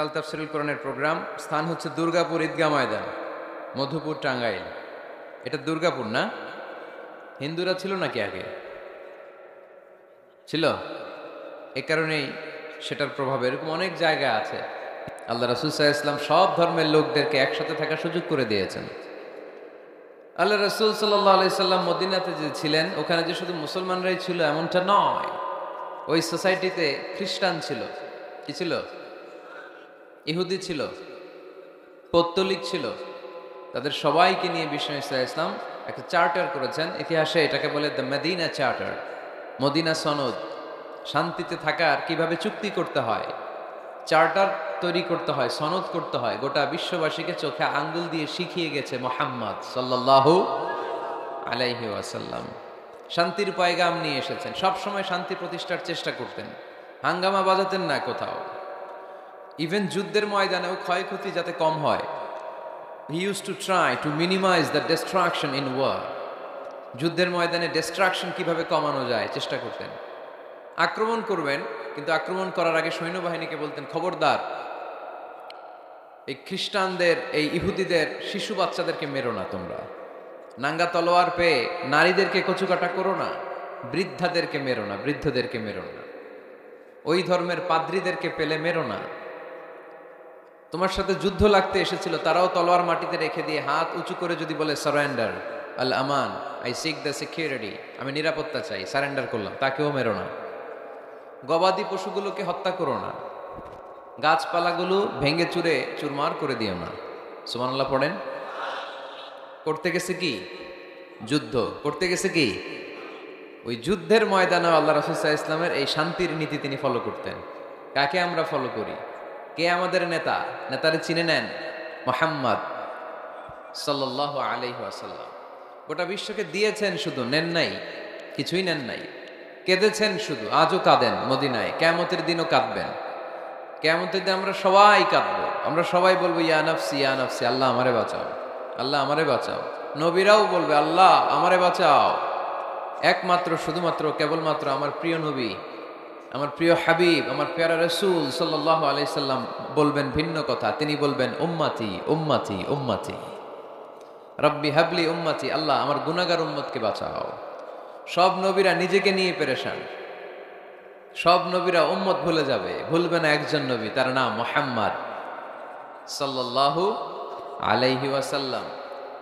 আল তাফসিরুল কোরআনের প্রোগ্রাম। স্থান হচ্ছে দুর্গাপুর ঈদগাহ ময়দান, মধুপুর, টাঙ্গাইল। এটা দুর্গাপুর না? হিন্দুরা ছিল নাকি আগে? ছিল। এ কারণেই সেটার প্রভাব এরকম অনেক জায়গা আছে। আল্লাহ রাসূল সাল্লাল্লাহু আলাইহি ওয়াসাল্লাম সব ধর্মের লোকদেরকে একসাথে থাকার সুযোগ করে দিয়েছেন। আল্লাহ রাসূল সাল্লাল্লাহু আলাইহি সাল্লাম মদিনাতে যে ছিলেন, ওখানে যে শুধু মুসলমানরাই ছিল এমনটা নয়। ওই সোসাইটিতে খ্রিস্টান ছিল। কি ছিল? ইহুদি ছিল, পৌত্তলিক ছিল। তাদের সবাইকে নিয়ে বিষ্ণু ইসলাম একটা চার্টার করেছেন। ইতিহাসে এটাকে বলে দ্য মদিনা চার্টার, মদিনা সনদ। শান্তিতে থাকার কিভাবে চুক্তি করতে হয়, চার্টার তৈরি করতে হয়, সনদ করতে হয়, গোটা বিশ্ববাসীকে চোখে আঙ্গুল দিয়ে শিখিয়ে গেছে মুহাম্মদ সাল্লাল্লাহু আলাইহি ওয়াসাল্লাম। শান্তির পয়গাম নিয়ে এসেছেন, সবসময় শান্তি প্রতিষ্ঠার চেষ্টা করতেন, হাঙ্গামা বাজাতেন না কোথাও। ইভেন যুদ্ধের ময়দানেও ক্ষয়ক্ষতি যাতে কম হয়, he used to try to minimize the destruction in war. যুদ্ধের ময়দানে ডিস্ট্রাকশন কিভাবে কমানো যায় চেষ্টা করতেন। আক্রমণ করবেন, কিন্তু আক্রমণ করার আগে সৈন্যবাহিনীকে বলতেন, খবরদার এই খ্রিস্টানদের, এই ইহুদিদের শিশু বাচ্চাদেরকে মেরো না, তোমরা নাঙ্গা তলোয়ার পেয়ে নারীদেরকে কচুকাটা করো না, বৃদ্ধাদেরকে মেরো না, বৃদ্ধদেরকে মেরো না, ওই ধর্মের পাদ্রীদেরকে পেলে মেরো না। তোমার সাথে যুদ্ধ লাগতে এসেছিল, তারাও তলোয়ার মাটিতে রেখে দিয়ে হাত উঁচু করে যদি বলে surrender, Al Aman, I sick the security, আমি নিরাপত্তা চাই, সারেন্ডার করলাম, তাকেও মেরো না। গবাদি পশুগুলোকে হত্যা করো না, গাছপালাগুলো ভেঙে চুরে চুরমার করে দিও না। সুবহানাল্লাহ পড়েন। করতে গেছে কি? যুদ্ধ করতে গেছে কি? ওই যুদ্ধের ময়দানে আল্লাহ রাসূল সাল্লাল্লাহু আলাইহি ওয়াসাল্লামের এই শান্তির নীতি তিনি ফলো করতেন। কাকে আমরা ফলো করি? কে আমাদের নেতা? নেতারে চিনে নেন, মুহাম্মদ সাল্লাল্লাহু আলাইহি ওয়াসাল্লাম। গোটা বিশ্বকে দিয়েছেন, শুধু নেন নাই, কিছুই নেন নাই। কেঁদেছেন শুধু, আজও কাঁদেন মদিনায়, কিয়ামতের দিনও কাঁদবেন। কিয়ামতের দিন আমরা সবাই কাঁদবো, আমরা সবাই বলবো ইয়া নাফসি ইয়া নাফসি, আল্লাহ আমারে বাঁচাও, আল্লাহ আমারে বাঁচাও। নবীরাও বলবে আল্লাহ আমারে বাঁচাও। একমাত্র, শুধুমাত্র, কেবলমাত্র আমার প্রিয় নবী, আমার প্রিয় হাবিব, আমার প্যারা রাসূল সাল্লাল্লাহু আলাইহি সাল্লাম বলবেন ভিন্ন কথা। তিনি বলবেন উম্মতি উম্মতি উম্মতি, রব্বি হাবলি উম্মতি, আল্লাহ আমার গুনাহগার উম্মতকে বাঁচাও। সব নবীরা নিজেকে নিয়ে পেরেশান, সব নবীরা উম্মত ভুলে যাবে, ভুলবে না একজন নবী, তার নাম মুহাম্মদ সাল্লাল্লাহু আলাইহি ওয়াসাল্লাম।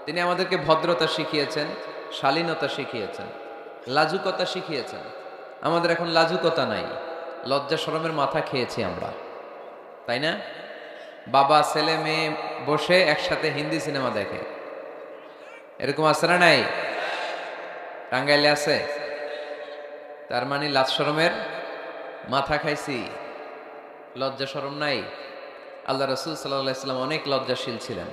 তিনি আমাদেরকে ভদ্রতা শিখিয়েছেন, শালীনতা শিখিয়েছেন, লাজুকতা শিখিয়েছেন। আমাদের এখন লাজুকতা নাই, লজ্জা শরমের মাথা খেয়েছি আমরা, তাই না? বাবা ছেলে মেয়ে বসে একসাথে হিন্দি সিনেমা দেখে, এরকম আছে না নাই? টাঙ্গাইলে আছে। তার মানে লাজ শরমের মাথা খাইছি, লজ্জা শরম নাই। আল্লাহ রাসূল সাল্লাল্লাহু আলাইহি ওয়াসাল্লাম অনেক লজ্জাশীল ছিলেন।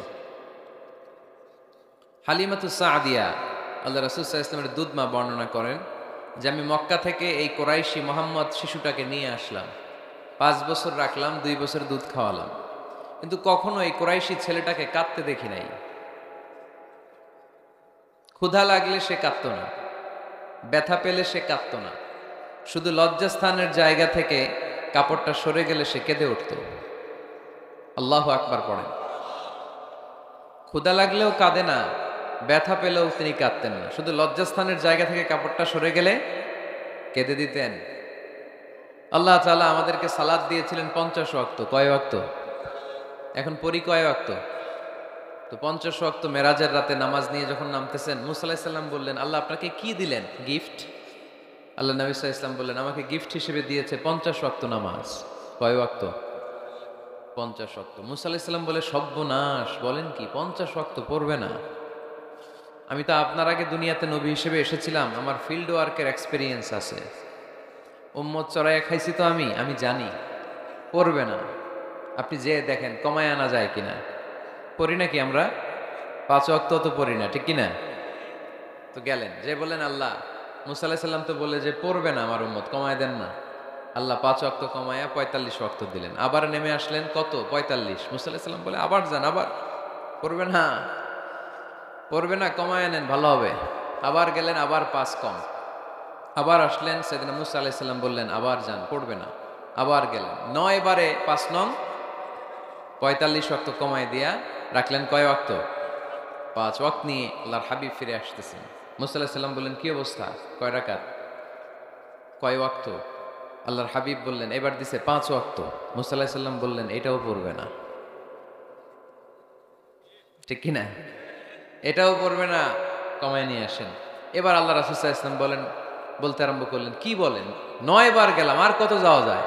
হালিমাতুস সাদিয়া, আল্লাহ রাসূল সাল্লাল্লাহু আলাইহি ওয়াসাল্লামের দুধমা, বর্ণনা করেন যে আমি মক্কা থেকে এই কোরাইশি মোহাম্মদ শিশুটাকে নিয়ে আসলাম, 5 বছর রাখলাম, 2 বছর দুধ খাওয়ালাম, কিন্তু কখনো এই কোরাইশি ছেলেটাকে কাঁদতে দেখি নাই। ক্ষুধা লাগলে সে কাঁদতো না, ব্যথা পেলে সে কাঁদতো না, শুধু লজ্জাস্থানের জায়গা থেকে কাপড়টা সরে গেলে সে কেঁদে উঠত। আল্লাহু আকবার পড়েন। ক্ষুধা লাগলেও কাঁদে না, ব্যথা পেলেও তিনি কাঁদতেন না, শুধু লজ্জাস্থানের জায়গা থেকে কাপড়টা সরে গেলে কেঁদে দিতেন। আল্লাহ তাআলা আমাদেরকে সালাত দিয়েছিলেন 50 ওয়াক্ত। কয় ওয়াক্ত? এখন পড়ি কয় ওয়াক্ত? তো 50 ওয়াক্ত। মেরাজের রাতে নামাজ নিয়ে যখন নামতেছেন, মুসা আলাইহিস সালাম বললেন, আল্লাহ আপনাকে কি দিলেন? গিফট। আল্লাহ নবী সাল্লাল্লাহু আলাইহি ওয়াসাল্লাম বললেন, আমাকে গিফট হিসেবে দিয়েছে 50 ওয়াক্ত নামাজ। কয় ওয়াক্ত? 50 ওয়াক্ত। মুসা আলাইহিস সালাম বলে, সর্বনাশ, বলেন কি 50 ওয়াক্ত পড়বে না? আমি তো আপনার আগে দুনিয়াতে নবী হিসেবে এসেছিলাম, আমার ফিল্ড ওয়ার্কের এক্সপেরিয়েন্স আছে, উম্মত চড়াইয়া খাইছি তো আমি জানি পড়বে না। আপনি যে দেখেন কমায় আনা যায় কিনা। পড়ি নাকি আমরা? 5 ওয়াক্ত তো পড়ি না, ঠিক কিনা? তো গেলেন যে বললেন, আল্লাহ মুসা আলাইহিস সালাম তো বলে যে পড়বে না আমার উম্মত, কমায় দেন না। আল্লাহ 5 ওয়াক্ত কমায়া 45 ওয়াক্ত দিলেন। আবার নেমে আসলেন কত? 45। মুসা আলাইহিস সালাম বলে, আবার যান, আবার পড়বে না, পড়বে না, কমায় নেন, ভালো হবে। আবার গেলেন, আবার 5 কম। আবার আসলেন, সাইয়েদনা মুসা আলাইহিস সালাম বললেন, আবার যান, পড়বে না। আবার গেলেন, 9 বারে 5 নং 45 ওয়াক্ত কমায় দিয়া রাখলেন কয় ওয়াক্ত? 5 ওয়াক্ত নিয়ে আল্লাহর হাবিব ফিরে আসতেছেন। মুসা আলাইহিস সালাম বললেন, কি অবস্থা, কয় রাকাত, কয় ওয়াক্ত? আল্লাহর হাবিব বললেন, এবার দিছে 5 ওয়াক্ত। মুসা আলাইহিস সালাম বললেন, এটাও পড়বে না। ঠিক কিনা? এটাও পড়বে না, কমায় নিয়ে আসেন। এবার আল্লাহ রাসূল সাল্লাল্লাহু আলাইহি ওয়াসাল্লাম বলতে আরম্ভ করলেন, কি বলেন, 9 বার গেলাম, আর কত যাওয়া যায়,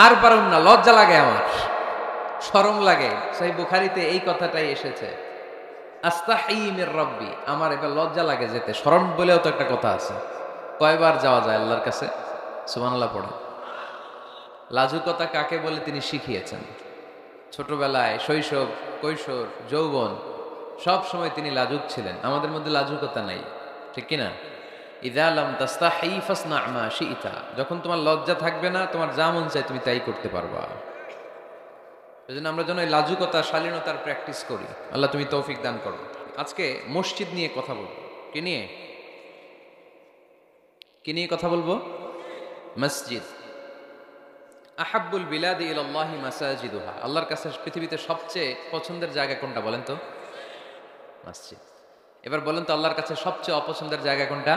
আর পারুম না, লজ্জা লাগে, আমার শরম লাগে। সহিহ বুখারীতে এই কথাটাই এসেছে, আস্তাহি মির রাব্বি, আমার এবার লজ্জা লাগে যেতে। শরম বলেও তো একটা কথা আছে। কয়বার যাওয়া যায় আল্লাহর কাছে? সুবহানাল্লাহ পড়ে। লাজুকতা কাকে বলে তিনি শিখিয়েছেন। ছোটবেলায়, শৈশব, কৈশোর, যৌবন, সব সময় তিনি লাজুক ছিলেন। আমাদের মধ্যে লাজুকতা নাই, ঠিক কিনা? ইযা লাম তাস্তাহি ফাসনা মা শি'তা, যখন তোমার লজ্জা থাকবে না, তোমার যা মন চায় তুমি তাই করতে পারবা। এজন্য আমরা যেন এই লাজুকতা, শালীনতার প্র্যাকটিস করি। আল্লাহ তুমি তৌফিক দান করো। আজকে মসজিদ নিয়ে কথা বলবো। কি নিয়ে? কি নিয়ে কথা বলবো? মসজিদ। আহাব্বুল বিলাদি ইলাল্লাহি মাসাজিদুহা, আল্লাহর কাছে পৃথিবীতে সবচেয়ে পছন্দের জায়গা কোনটা বলেন তো? মসজিদ। এবার বলেন তো, আল্লাহর কাছে সবচেয়ে অপছন্দের জায়গা কোনটা?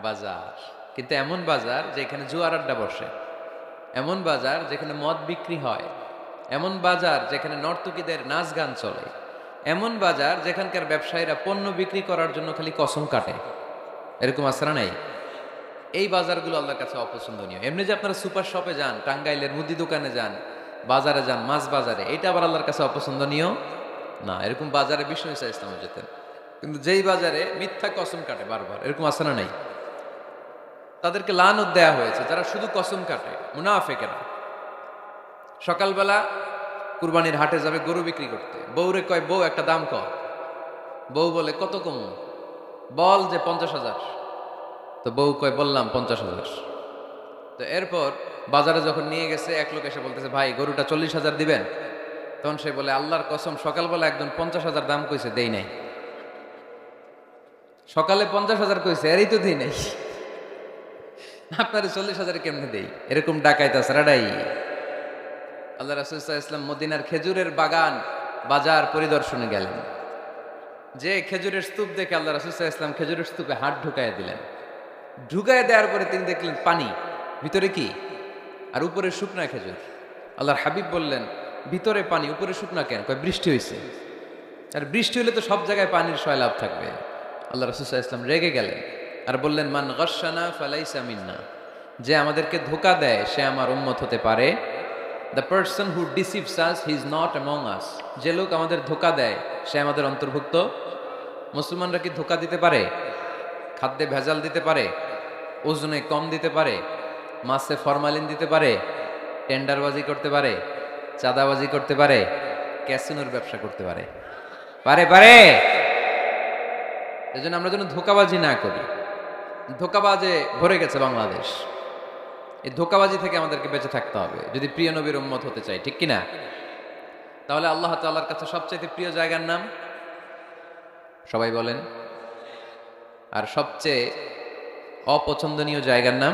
বাজার। কিন্তু এমন বাজার যেখানে জুয়ার আড্ডা বসে, এমন বাজার যেখানে মদ বিক্রি হয়, এমন বাজার যেখানে নর্তকীদের নাচ গান চলে, এমন বাজার যেখানকার ব্যবসায়ীরা পণ্য বিক্রি করার জন্য খালি কসম কাটে। এরকম আসরা নাই? এই বাজারগুলো আল্লাহর কাছে অপছন্দনীয়। এমনি যে আপনারা সুপার শপে যান, টাঙ্গাইলের মুদি দোকানে যান, বাজারে যান, মাছ বাজারে, এটা আবার আল্লাহর কাছে অপছন্দনীয় না। এরকম বাজারে বিষ্ণু ঈসা ইসলাম যেতেন, কিন্তু যেই বাজারে মিথ্যা কসম কাটে বারবার, এরকম আসরা নাই? তাদেরকে লানত দেয়া হয়েছে যারা শুধু কসম কাটে, মুনাফিকেরা। সকালবেলা কুরবানির হাটে যাবে গরু বিক্রি করতে, বউরে কয়, বউ একটা দাম কর। বউ বলে, কত কমু? বল যে 50,000। তো বউ কয়, বললাম 50,000। তো এরপর বাজারে যখন নিয়ে গেছে, এক লোক এসে বলতেছে, ভাই গরুটা 40,000 দিবেন? তখন সে বলে, আল্লাহর কসম, সকালবেলা একজন 50,000 দাম কইছে, দেই নাই। সকালে 50,000 কইছে, এরই তো দেই নাই, আপনার 40,000 কেমনে দেই? এরকম ডাকাইত সারাডাই। আল্লাহ রাসূল সাল্লাল্লাহু আলাইহি ওয়াসাল্লাম মদিনার খেজুরের বাগান, বাজার পরিদর্শনে গেলেন। যে খেজুরের স্তূপ দেখে আল্লাহ রাসূল সাল্লাল্লাহু আলাইহি ওয়াসাল্লাম খেজুরের স্তূপে হাত ঢুকায় দিলেন। ঢুকায় দেওয়ার পরে তিনি দেখলেন পানি, ভিতরে কি? আর উপরে শুকনা খেজুর। আল্লাহর হাবিব বললেন, ভিতরে পানি, উপরে শুকনা কেন? কয়, বৃষ্টি হয়েছে। আর বৃষ্টি হলে তো সব জায়গায় পানির সয়লাভ থাকবে। আল্লাহ রাসূল সাল্লাল্লাহু আলাইহি ওয়াসাল্লাম রেগে গেলেন আর বললেন, মান গাশশানা ফালাইসা মিন্না, যে আমাদেরকে ধোঁকা দেয় সে আমার উম্মত হতে পারে। The person who deceives us he is not among আস, যে লোক আমাদের ধোঁকা দেয় সে আমাদের অন্তর্ভুক্ত। মুসলমানরা কি ধোঁকা দিতে পারে? খাদ্যে ভেজাল দিতে পারে? ওজনে কম দিতে পারে? মাছে ফরমালিন দিতে পারে? টেন্ডারবাজি করতে পারে? চাঁদাবাজি করতে পারে? ক্যাসিনোর ব্যবসা করতে পারে? পারে? পারে? এজন্য আমরা যেন ধোঁকাবাজি না করি। ধোঁকাবাজে ভরে গেছে বাংলাদেশ। এই ধোঁকাবাজি থেকে আমাদেরকে বেঁচে থাকতে হবে যদি প্রিয় নবীর উম্মত হতে চাই, ঠিক কিনা? তাহলে আল্লাহ তাআলার কাছে সবচেয়ে প্রিয় জায়গার নাম সবাই বলেন। আর সবচেয়ে অপছন্দনীয় জায়গার নাম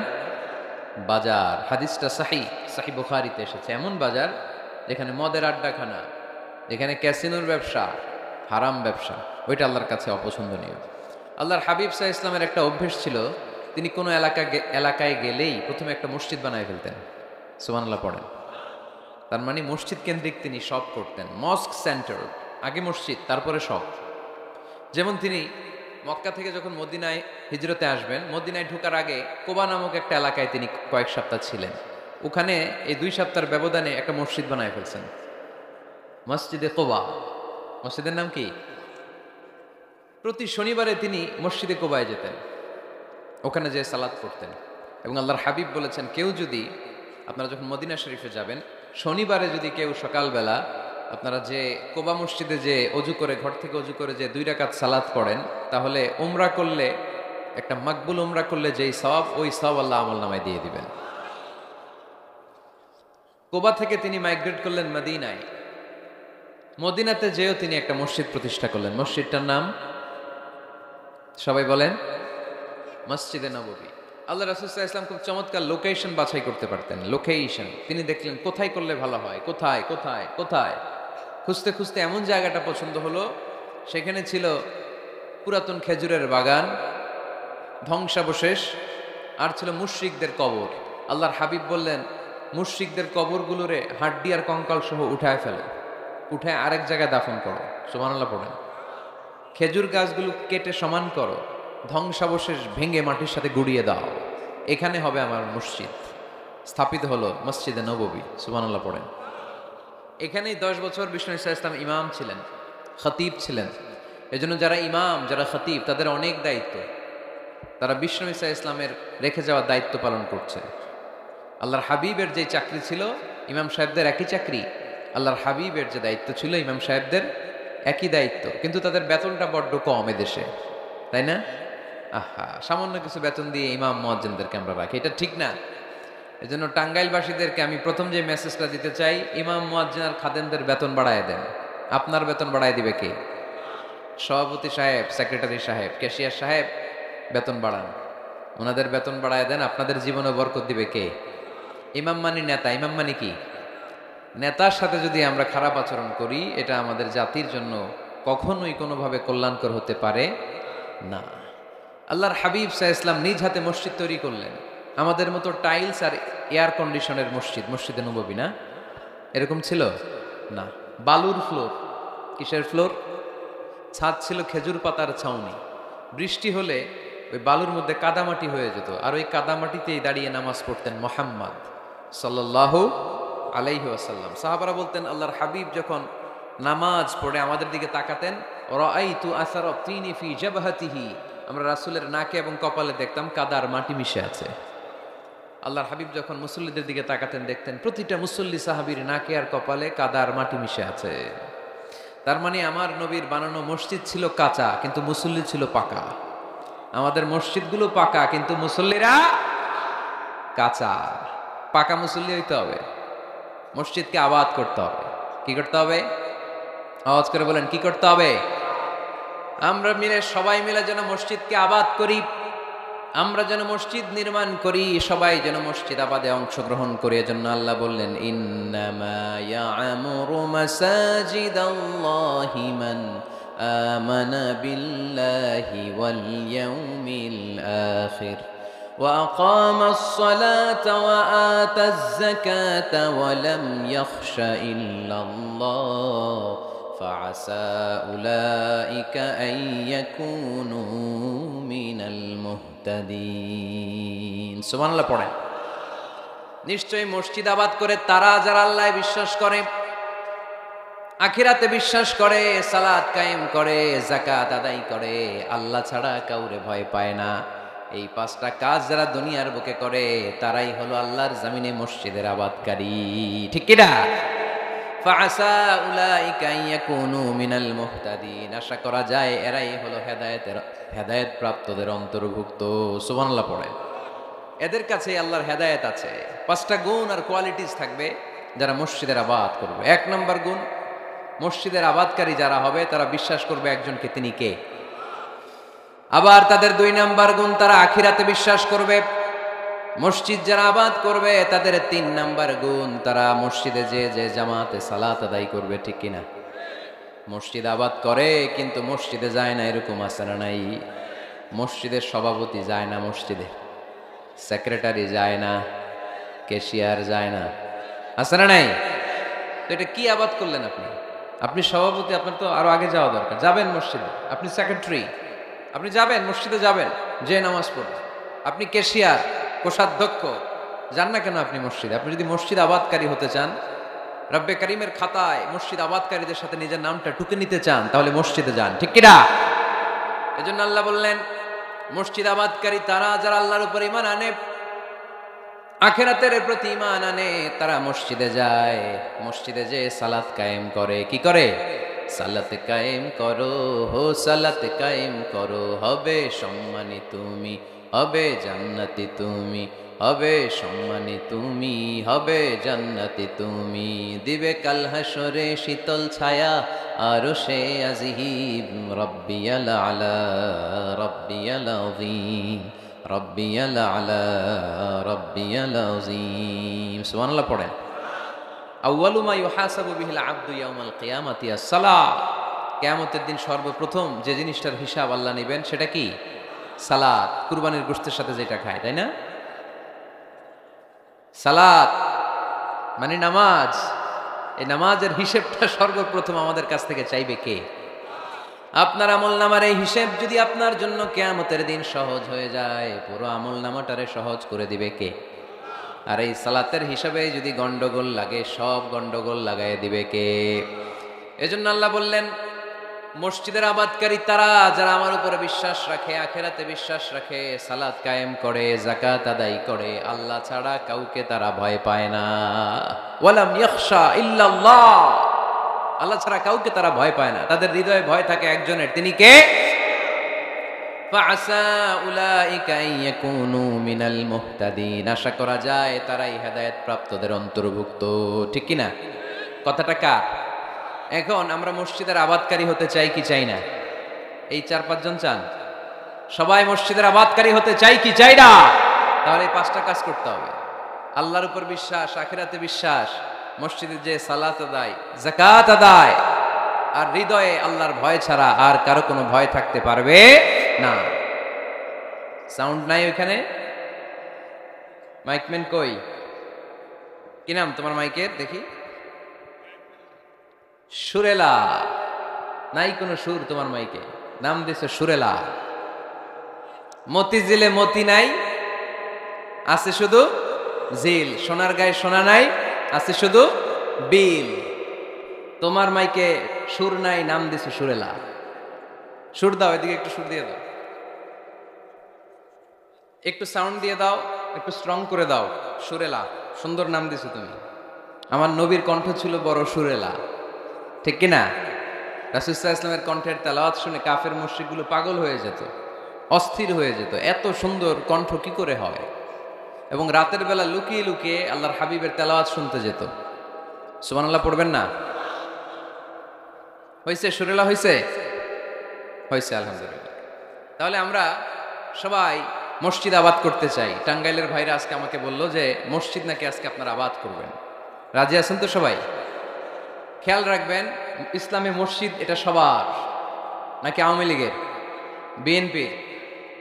বাজার। হাদিসটা সহিহ বুখারীতে এসেছে। এমন বাজার যেখানে মদের আড্ডাখানা, যেখানে ক্যাসিনোর ব্যবসা, হারাম ব্যবসা, ওইটা আল্লাহর কাছে অপছন্দনীয়। আল্লাহর হাবিব সাল্লাল্লাহু আলাইহি ওয়াসাল্লামের একটা অভ্যেস ছিল, তিনি কোনো এলাকায় গেলেই প্রথমে একটা মসজিদ বানায় ফেলতেন। সুবহানাল্লাহ পড়েন। তার মানে মসজিদ কেন্দ্রিক তিনি সব করতেন। মস্ক সেন্টার, আগে মসজিদ তারপরে সব। যেমন তিনি মক্কা থেকে যখন মদিনায় হিজরতে আসবেন, মদিনায় ঢোকার আগে কোবা নামক একটা এলাকায় তিনি কয়েক সপ্তাহ ছিলেন। ওখানে এই 2 সপ্তাহের ব্যবধানে একটা মসজিদ বানায় ফেলছেন, মসজিদে কোবা। মসজিদের নাম কি? প্রতি শনিবারে তিনি মসজিদে কোবায় যেতেন, ওখানে যে সালাত পড়তেন। এবং আল্লাহর হাবিব বলেছেন, কেউ যদি, আপনারা যখন মদিনা শরীফে যাবেন, শনিবারে যদি কেউ সকালবেলা আপনারা যে কোবা মসজিদে যে অজু করে, ঘর থেকে অজু করে যে 2 রাকাত সালাত পড়েন, তাহলে উমরা করলে, একটা মাকবুল উমরা করলে যেই সওয়াব, ওই সওয়াব আল্লাহ আমলনামায় দিয়ে দিবেন। কোবা থেকে তিনি মাইগ্রেট করলেন মদিনায়। মদিনাতে যেও তিনি একটা মসজিদ প্রতিষ্ঠা করলেন। মসজিদটার নাম সবাই বলেন, মসজিদে নববী। আল্লাহ রাসূল সাল্লাল্লাহু আলাইহি ওয়াসাল্লাম খুব চমৎকার লোকেশন বাছাই করতে পারতেন। লোকেশন তিনি দেখলেন কোথায় করলে ভালো হয়, কোথায় কোথায় কোথায়, খুঁজতে খুঁজতে এমন জায়গাটা পছন্দ হলো, সেখানে ছিল পুরাতন খেজুরের বাগান, ধ্বংসাবশেষ, আর ছিল মুশরিকদের কবর। আল্লাহর হাবিব বললেন, মুশরিকদের কবরগুলোরে হাড্ডি আর কঙ্কাল সহ উঠায় ফেলো, উঠায় আরেক জায়গায় দাফন করো। সুবহানাল্লাহ পড়েন। খেজুর গাছগুলো কেটে সমান করো, ধ্বংসাবশেষ ভেঙে মাটির সাথে গুড়িয়ে দাও, এখানে হবে আমার মসজিদ। স্থাপিত হলো মসজিদে নববী। সুবহানাল্লাহ পড়েন। এখানেই 10 বছর বিষ্ণু ইসা ইসলাম ইমাম ছিলেন, খতিব ছিলেন। এজন্য যারা ইমাম, যারা খতিব, তাদের অনেক দায়িত্ব। তারা বিষ্ণু ইসা ইসলামের রেখে যাওয়া দায়িত্ব পালন করছে। আল্লাহর হাবিবের যে চাকরি ছিল, ইমাম সাহেবদের একই চাকরি। আল্লাহর হাবিবের যে দায়িত্ব ছিল, ইমাম সাহেবদের একই দায়িত্ব, কিন্তু তাদের বেতনটা বড্ড কম এদেশে, তাই না? আহা, সামান্য কিছু বেতন দিয়ে ইমাম মুয়াজ্জিনদেরকে আমরা রাখি, এটা ঠিক না। এজন্য টাঙ্গাইলবাসীদেরকে আমি প্রথম যে মেসেজটা দিতে চাই, ইমাম মুয়াজ্জিন আর খাদেমদের বেতন বাড়ায় দেন। আপনার বেতন বাড়ায় দিবে কে? সভাপতি সাহেব, সেক্রেটারি সাহেব, ক্যাশিয়ার সাহেব, বেতন বাড়ান, ওনাদের বেতন বাড়ায় দেন। আপনাদের জীবনে বরকত দিবে কে? ইমাম মানি নেতা। ইমাম মানি কি? নেতার সাথে যদি আমরা খারাপ আচরণ করি, এটা আমাদের জাতির জন্য কখনোই কোনোভাবে কল্যাণকর হতে পারে না। আল্লাহর হাবিব সাল্লাল্লাহু আলাইহি ওয়াসাল্লাম নিজ হাতে মসজিদ তৈরি করলেন। আমাদের মতো টাইলস আর এয়ার কন্ডিশনের মসজিদ, মসজিদে নববী না, এরকম ছিল না। বালুর ফ্লোর। কিসের ফ্লোর? ছাদ ছিল খেজুর পাতার ছাউনি। বৃষ্টি হলে ওই বালুর মধ্যে কাদামাটি হয়ে যেত, আর ওই কাদামাটিতেই দাঁড়িয়ে নামাজ পড়তেন মুহাম্মদ সাল্লাল্লাহু আলাইহি ওয়াসাল্লাম। সাহাবারা বলতেন, আল্লাহর হাবিব যখন নামাজ পড়ে আমাদের দিকে তাকাতেন, রাআইতু আসারা তিনি ফি জাবহাতিহি, আমরা রাসূলের নাকে এবং কপালে দেখতাম কাদার মাটি মিশে আছে। আল্লাহর হাবিব যখন মুসল্লিদের দিকে তাকাতেন, দেখতেন প্রতিটা মুসল্লি সাহাবীর নাকে আর কপালে কাদার মাটি মিশে আছে। তার মানে আমার নবীর বানানো মসজিদ ছিল কাঁচা, কিন্তু মুসল্লি ছিল পাকা। আমাদের মসজিদগুলো পাকা, কিন্তু মুসল্লিরা কাঁচা। পাকা মুসল্লি হইতে হবে, মসজিদকে আবাদ করতে হবে। কি করতে হবে? আওয়াজ করে বলেন, কি করতে হবে? আমরা মিলে, সবাই মিলে যেন মসজিদকে আবাদ করি, আমরা যেন মসজিদ নির্মাণ করি, সবাই যেন মসজিদ আবাদে অংশগ্রহণ করি। এজন্য আল্লাহ বললেন, ইন্নামা ইয়া'মুরু মাসাজিদাল্লাহি মান আমানা বিল্লাহি ওয়াল ইয়াউমিল আখির ওয়া আকামাস সালাতা ওয়া আতাজ যাকাতা ওয়া লাম ইয়াখশা ইল্লাল্লাহ ফাআসা উলাইকা আন ইয়াকুনু মিনাল মুহতাদিন। সুবহানাল্লাহ পড়েন। নিশ্চয়ই মসজিদ আবাদ করে তারা যারা আল্লাহয় বিশ্বাস করে, আখিরাতে বিশ্বাস করে, সালাত কায়েম করে, যাকাত আদায় করে, আল্লাহ ছাড়া কাউরে ভয় পায় না, এই 5টা কাজ যারা দুনিয়ার বুকে করে, তারাই হলো আল্লাহর জমিনে মসজিদের আবাদকারী। ঠিক কি না? ফাআসা উলাইকা ইয়াকুনু মিনাল মুহতাদিন। আশা করা যায় এরাই হলো হেদায়েত প্রাপ্তদের অন্তর্ভুক্ত। সুবহানাল্লাহ পড়ে। এদের কাছে আল্লাহর হেদায়েত আছে। 5টা গুণ আর কোয়ালিটিস থাকবে যারা মসজিদের আবাদ করবে। 1 নম্বর গুণ, মসজিদের আবাদকারী যারা হবে তারা বিশ্বাস করবে একজনকে, তিনি কে। আবার তাদের 2 নম্বর গুণ, তারা আখিরাতে বিশ্বাস করবে। মসজিদ যারা আবাদ করবে তাদের 3 নম্বর গুণ, তারা মসজিদে যে জামাতে সালাত আদায় করবে। ঠিক কিনা? মসজিদ আবাদ করে কিন্তু মসজিদে যায় না, এরকম আছে না নাই? মসজিদের সভাপতি যায় না, মসজিদে সেক্রেটারি যায় না, ক্যাশিয়ার যায় না, আছে না নাই? তো এটা কি আবাদ করলেন আপনি? আপনি সভাপতি, আপনার তো আরো আগে যাওয়া দরকার। যাবেন মসজিদে। আপনি সেক্রেটারি, আপনি যাবেন মসজিদে, যাবেন যে নামাজ পড়বেন। আপনি ক্যাশিয়ার, কোষাধ্যক্ষ, যান না কেন আপনি মসজিদে? আপনি যদি মসজিদ আবাদকারী হতে চান, রব্বে কারিমের খাতায় মসজিদ আবাদকারীদের সাথে নিজের নামটা টুকে নিতে চান, তাহলে মসজিদে যান। ঠিক কিনা? এজন্য আল্লাহ বললেন, মসজিদ আবাদকারী তারা যারা আল্লাহর উপর ঈমান আনে, আখিরাতের প্রতি ঈমান আনে, তারা মসজিদে যায়। মসজিদে যে সালাত কায়েম করে। কি করে? সালাত কায়েম করো, হো সালাত কায়েম করো, হবে সম্মানী তুমি, হবে জান্নাতি তুমি, হবে সম্মানী তুমি, হবে জান্নাতি তুমি। দিবে কাল হাসরে শীতল ছায়া আরশে আজিম, রব্বিয়াল আলা রব্বিয়াল আযীম রব্বিয়াল আলা রব্বিয়াল আযীম। সুবহানাল্লাহ পড়েন। আউয়ালু মা ইউহাসাবু বিহিল আবদু ইয়াউমাল কিয়ামাতি আস-সালাহ। কিয়ামতের দিন সর্বপ্রথম যে জিনিসটার হিসাব আল্লাহ নেবেন সেটা কি? সালাত। কুরবানির গোশতের সাথে যেটা খায়, তাই না? সালাত মানে নামাজ। এই নামাজের হিসেবটা সর্বপ্রথম আমাদের কাছ থেকে চাইবে কে? আপনার আমলনামার এই হিসেব যদি আপনার জন্য কিয়ামতের দিন সহজ হয়ে যায়, পুরো আমলনামাটারে সহজ করে দিবে কে? আর এই সালাতের হিসাবে যদি গন্ডগোল লাগে, সব গন্ডগোল লাগাই দিবে কে? এজন্য আল্লাহ বললেন, মসজিদের আবাদকারী তারা যারা আমার উপরে বিশ্বাস রাখে, আখিরাতে বিশ্বাস রাখে, সালাত কায়েম করে, যাকাত আদায় করে, আল্লাহ ছাড়া কাউকে তারা ভয় পায় না। ওয়ালাম ইয়াখশা ইল্লাল্লাহ, আল্লাহ ছাড়া কাউকে তারা ভয় পায় না। তাদের হৃদয়ে ভয় থাকে একজনের, তিনি কে? ফাআসা উলাইকা আইয়াকুনু মিনাল মুহতাদিন, আশা করা যায় তারাই হেদায়েত প্রাপ্তদের অন্তর্ভুক্ত। ঠিক কি না? কথাটা কার? এখন আমরা মসজিদের আবাদকারী হতে চাই কি চাই না? এই 4-5 জন চান? সবাই মসজিদের আবাদকারী হতে চাই কি চাই না? তাহলে এই 5টা কাজ করতে হবে। আল্লাহর উপর বিশ্বাস, আখিরাতে বিশ্বাস, মসজিদে যে সালাত আদায়, যাকাত আদায়, আর হৃদয়ে আল্লাহর ভয় ছাড়া আর কারো কোনো ভয় থাকতে পারবে না। সাউন্ড নাই ওখানে? মাইকম্যান কই? কি নাম তোমার মাইকের? দেখি। সুরেলা। নাই কোনো সুর তোমার মাইকে, নাম দিছে সুরেলা। মতিঝিলে মতি নাই, আছে শুধু জিল। সোনার গায়ে সোনা নাই, আছে শুধু বিল। তোমার মাইকে সুর নাই, নাম দিছে সুরেলা। সুর দাও, এদিকে একটু সুর দিয়ে দাও, একটু সাউন্ড দিয়ে দাও, একটু স্ট্রং করে দাও। সুরেলা, সুন্দর নাম দিছো তুমি। আমার নবীর কণ্ঠ ছিল বড় সুরেলা, ঠিক কিনা? রাসূল সাল্লাল্লাহু আলাইহি ওয়াসাল্লামের কণ্ঠের তেলাওয়াত শুনে কাফের মুশরিকগুলো পাগল হয়ে যেত, অস্থির হয়ে যেত, এত সুন্দর কণ্ঠ কি করে হয়। এবং রাতের বেলা লুকিয়ে লুকিয়ে আল্লাহর হাবিবের তেলাওয়াত শুনতে যেত। সুবহানাল্লাহ পড়বেন না? হয়েছে? সুরেলা হয়েছে? হয়েছে, আলহামদুলিল্লাহ। তাহলে আমরা সবাই মসজিদ আবাদ করতে চাই। টাঙ্গাইলের ভাইরা আজকে আমাকে বলল যে মসজিদ নাকি আজকে আপনারা আবাদ করবেন। রাজি আছেন তো সবাই? খেয়াল রাখবেন, ইসলামে মসজিদ এটা সবার, নাকি আওয়ামী লীগের, বিএনপির,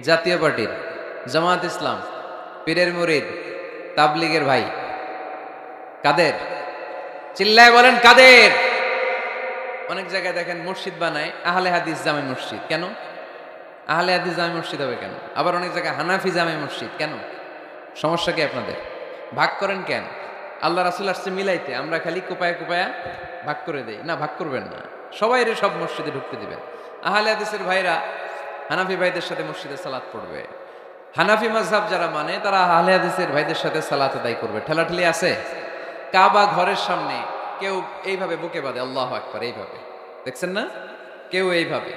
জাতীয় পার্টির, জামাত ইসলাম, পীরের মুরিদ, তাবলীগের ভাই? কাদের? চিল্লায় বলেন কাদের? অনেক জায়গায় দেখেন মসজিদ বানায় আহলে হাদিস জামে মসজিদ। কেন আহলে হাদিস জামে মসজিদ হবে কেন? আবার অনেক জায়গায় হানাফি জামে মসজিদ। কেন? সমস্যা কি আপনাদের? ভাগ করেন কেন? আল্লাহ রাসূল আসছে মিলাইতে, আমরা খালি কোপায়া কোপায়া ভাগ করে দেই। না, ভাগ করবেন না, সবাইরে সব মসজিদে ঢুকতে দিবেন। আহলে হাদিসের ভাইরা হানাফি ভাইদের সাথে মসজিদে সালাত পড়বে। হানাফি মাযহাব যারা মানে তারা আহলে হাদিসের ভাইদের সাথে সালাত আদায় করবে। ঠেলাঠেলি আছে? কাবা ঘরের সামনে কেউ এইভাবে বুকে বাঁধে, আল্লাহু আকবার, এইভাবে দেখছেন না? কেউ এইভাবে,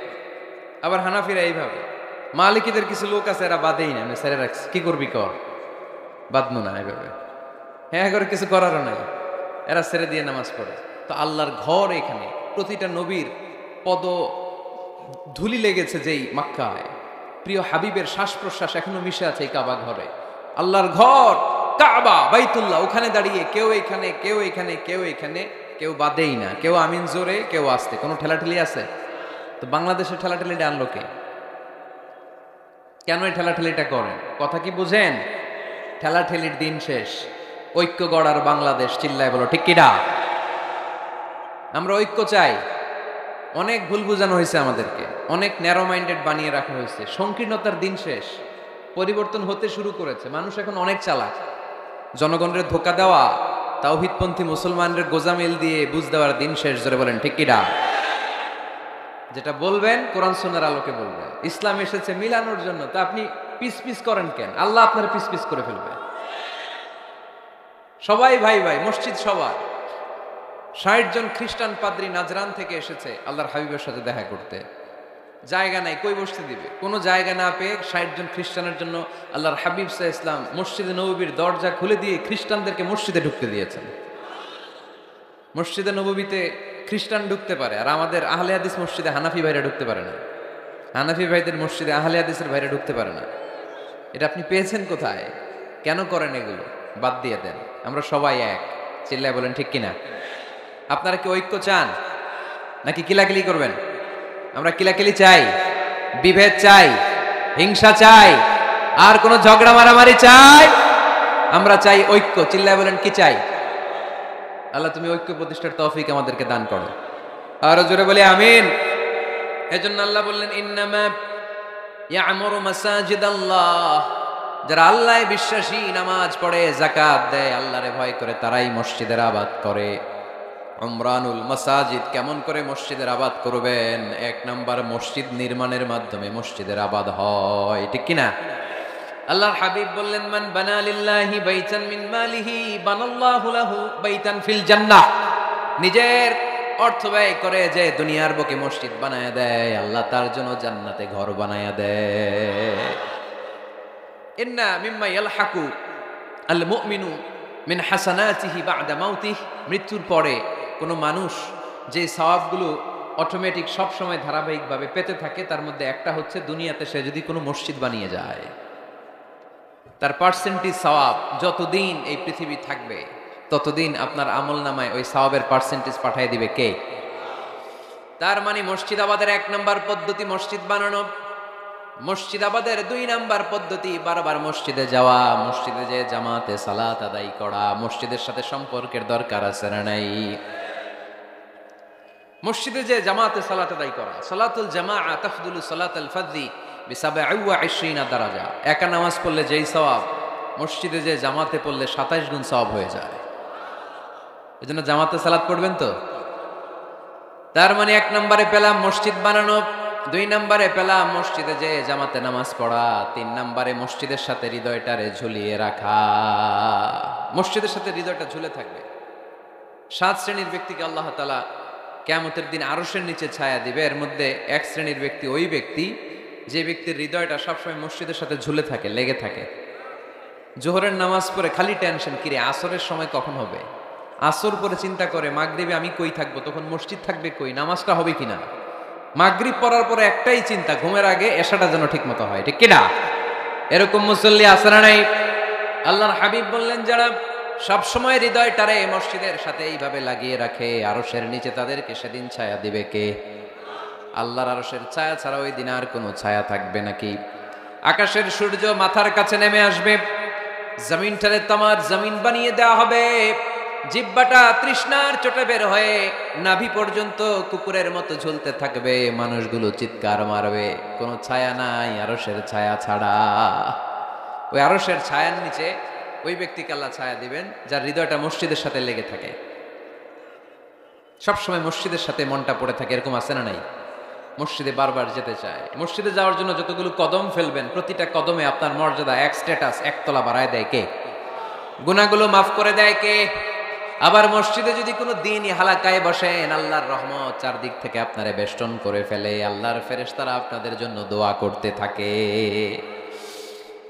আবার হানাফিরা এইভাবে। মালিকিদের কিছু লোক আছে এরা বাঁধেই না, ছেড়ে রাখছে। কি করবি কর, বাঁধনো না এইভাবে। হ্যাঁ, করে কিছু করারও নাই, এরা ছেড়ে দিয়ে নামাজ পড়ে। তো আল্লাহর ঘর এখানে, প্রতিটা নবীর পদ ধুলি লেগেছে যেই মক্কায়, প্রিয় হাবিবের শ্বাস প্রশ্বাস এখনো মিশে আছে এই কাবা ঘরে। আল্লাহর ঘর কাবা বাইতুল্লাহ, ওখানে দাঁড়িয়ে কেউ এখানে, কেউ এখানে, কেউ এখানে, কেউ বাদেই না, কেউ আমিন জোরে, কেউ আসতে। কোনো ঠেলাঠেলি আছে? তো বাংলাদেশের ঠেলাঠেলিটা আনলো কে? কেন এই ঠেলাঠেলিটা করেন? কথা কি বুঝেন? ঠেলাঠেলির দিন শেষ, ঐক্য গড়ার বাংলাদেশ। চিল্লায় বলো ঠিক কিনা? আমরা ঐক্য চাই। অনেক ভুল বুঝানো হয়েছে আমাদেরকে, অনেক ন্যারো মাইন্ডেড বানিয়ে রাখা হয়েছে। সংকীর্ণতার দিন শেষ, পরিবর্তন হতে শুরু করেছে। মানুষ এখন অনেক চালাক। জনগণের ধোকা দেওয়া, তাওহীদপন্থী মুসলমানদের গোজামিল দিয়ে বুঝ দেওয়ার দিন শেষ। জোরে বলেন ঠিক কিনা? যেটা বলবেন কোরআন সুন্নাহর আলোকে বলবেন। ইসলাম এসেছে মিলানোর জন্য, তা আপনি পিস পিস করেন কেন? আল্লাহ আপনার পিস পিস করে ফেলবে। সবাই ভাই ভাই, মসজিদ সবার। 60 জন খ্রিস্টান পাদ্রী নাজরান থেকে এসেছে আল্লাহর হাবিবের সাথে দেখা করতে। জায়গা নাই, কই বসতে দিবে? কোনো জায়গা না পেয়ে 60 জন খ্রিস্টানের জন্য আল্লাহর হাবিব সাল্লাল্লাহু আলাইহি ওয়াসাল্লাম মসজিদে নববীর দরজা খুলে দিয়ে খ্রিস্টানদেরকে মসজিদে ঢুকতে দিয়েছেন। মসজিদে নববীতে খ্রিস্টান ঢুকতে পারে, আর আমাদের আহলে হাদিস মসজিদে হানাফি ভাইরা ঢুকতে পারে না। হানাফি ভাইদের মসজিদে আহলে হাদিসের ভাইরা ঢুকতে পারে না। এটা আপনি পেয়েছেন কোথায়? কেন করেন এগুলো? বাদ দিয়ে দেন। আমরা সবাই এক, চিল্লায় বলেন ঠিক কিনা? আপনারা কি ঐক্য চান নাকি কিলাকিলি করবেন? আমরা কিলাকিলি চাই, বিভেদ চাই, হিংসা চাই, আর কোন ঝগড়া মারামারি চাই? আমরা চাই ঐক্য। চিল্লায় বলেন কি চাই? আল্লাহ তুমি ঐক্য প্রতিষ্ঠার তৌফিক আমাদেরকে দান করো। আরো জোরে বলি আমিন। এজন্য আল্লাহ বললেন ইন্নামা ইয়ামুরু মাসাজিদাল্লাহ, যারা আল্লাহয় বিশ্বাসী, নামাজ পড়ে, যাকাত দেয়, আল্লাহরে ভয় করে, তারাই মসজিদের আবাদ করে। উমরানুল মাসাজিদ, কেমন করে মসজিদের আবাদ করবেন? এক নাম্বার, মসজিদ নির্মাণের মাধ্যমে মসজিদের আবাদ হয়, ঠিক কিনা? আল্লাহর হাবিব বললেন মান বানা লিল্লাহি বাইতান মিন মালিহি বানাল্লাহু লাহু বাইতান ফিল জান্নাহ। নিজের অর্থ ব্যয় করে যে দুনিয়ার বুকে মসজিদ বানায়া দেয়, আল্লাহ তার জন্য জান্নাতে ঘর বানায়া দেয়। ইন্না মিম্মা ইয়ালহাকু আল মুমিনু মিন হাসানাতিহি বা'দা মাউতিহি, মৃত্যুর পরে কোনো মানুষ যে সওয়াবগুলো অটোমেটিক সব সময় ধারাবাহিকভাবে পেতে থাকে, তার মধ্যে একটা হচ্ছে দুনিয়াতে সে যদি কোনো মসজিদ বানিয়ে যায়, তার পার্সেন্টেজ সওয়াব যতদিন এই পৃথিবী থাকবে ততদিন আপনার আমল নামায় ওই সওয়াবের পার্সেন্টেজ পাঠিয়ে দিবে কে? তার মানে মসজিদ আবাদের 1 নাম্বার পদ্ধতি মসজিদ বানানো। মসজিদ আবাদের 2 নাম্বার পদ্ধতি বারবার মসজিদে যাওয়া, মসজিদে যে জামাতে সালাত আদায় করা। মসজিদের সাথে সম্পর্কের দরকার আছে না নাই? মসজিদে যে জামাতে সালাত আদায় করা, সালাতুল জামাআ তাফদুলু সালাতাল ফাযি বি27 দারাজা। একা নামাজ পড়লে যেই সওয়াব, মসজিদে যে জামাতে পড়লে 27 গুণ সওয়াব হয়ে যায়। এজন্য জামাতে সালাত পড়বেন তো। তার মানে 1 নম্বরে পেলাম মসজিদ বানানো, 2 নম্বরে পেলাম মসজিদে যে জামাতে নামাজ পড়া, 3 নম্বরে মসজিদের সাথে হৃদয়টারে ঝুলিয়ে রাখা। মসজিদের সাথে হৃদয়টা ঝুলে থাকবে। 7 শ্রেণীর ব্যক্তিকে আল্লাহ তাআলা কিয়ামতের দিন আরশের নিচে ছায়া দিবে। এর মধ্যে 1 শ্রেণীর ব্যক্তি ওই ব্যক্তি যে ব্যক্তির হৃদয়টা সবসময় মসজিদের সাথে ঝুলে থাকে, লেগে থাকে। জোহরের নামাজ পড়ে খালি টেনশন, কিরে আসরের সময় কখন হবে। আসর পরে চিন্তা করে মাগরিবে আমি কই থাকবো, তখন মসজিদ থাকবে কই, নামাজটা হবে কিনা। মাগরিব পড়ার পরে একটাই চিন্তা, ঘুমের আগে এশাটা যেন ঠিক মতো হয়, ঠিক কিনা? এরকম মুসল্লি আছে না নাই? আল্লাহর হাবিব বললেন যারা সবসময় হৃদয়টারে মসজিদের সাথে এইভাবে লাগিয়ে রাখে, আরশের নিচে তাদেরকে সেদিন ছায়া দিবে কে? আল্লাহর আরশের ছায়া ছাড়া ওই দিন আর কোনো ছায়া থাকবে নাকি? আকাশের সূর্য মাথার কাছে নেমে আসবে, জমিনটারে তামার জমিন বানিয়ে দেওয়া হবে। জিহ্বাটা তৃষ্ণার চোটে বের হয়ে নাভি পর্যন্ত কুকুরের মতো ঝুলতে থাকবে। মানুষগুলো চিৎকার মারবে, কোনো ছায়া নাই আরশের ছায়া ছাড়া। ওই আরশের ছায়ার নিচে ওই ব্যক্তিকে আল্লাহ ছায়া দিবেন যার হৃদয়টা মসজিদের সাথে লেগে থাকে, সবসময় মসজিদের সাথে মনটা পড়ে থাকে। এরকম আছে না নাই? মসজিদে বারবার যেতে চায়। মসজিদে যাওয়ার জন্য যতগুলো কদম ফেলবেন, প্রতিটা কদমে আপনার মর্যাদা 1 স্ট্যাটাস 1 তলা বাড়ায় দেয় কে? গুনাহগুলো মাফ করে দেয় কে? আবার মসজিদে যদি কোনো দিনই হালাকায় বসেন, আল্লাহর রহমত চারদিক থেকে আপনারে বেষ্টন করে ফেলে, আল্লাহর ফেরেশতারা আপনাদের জন্য দোয়া করতে থাকে।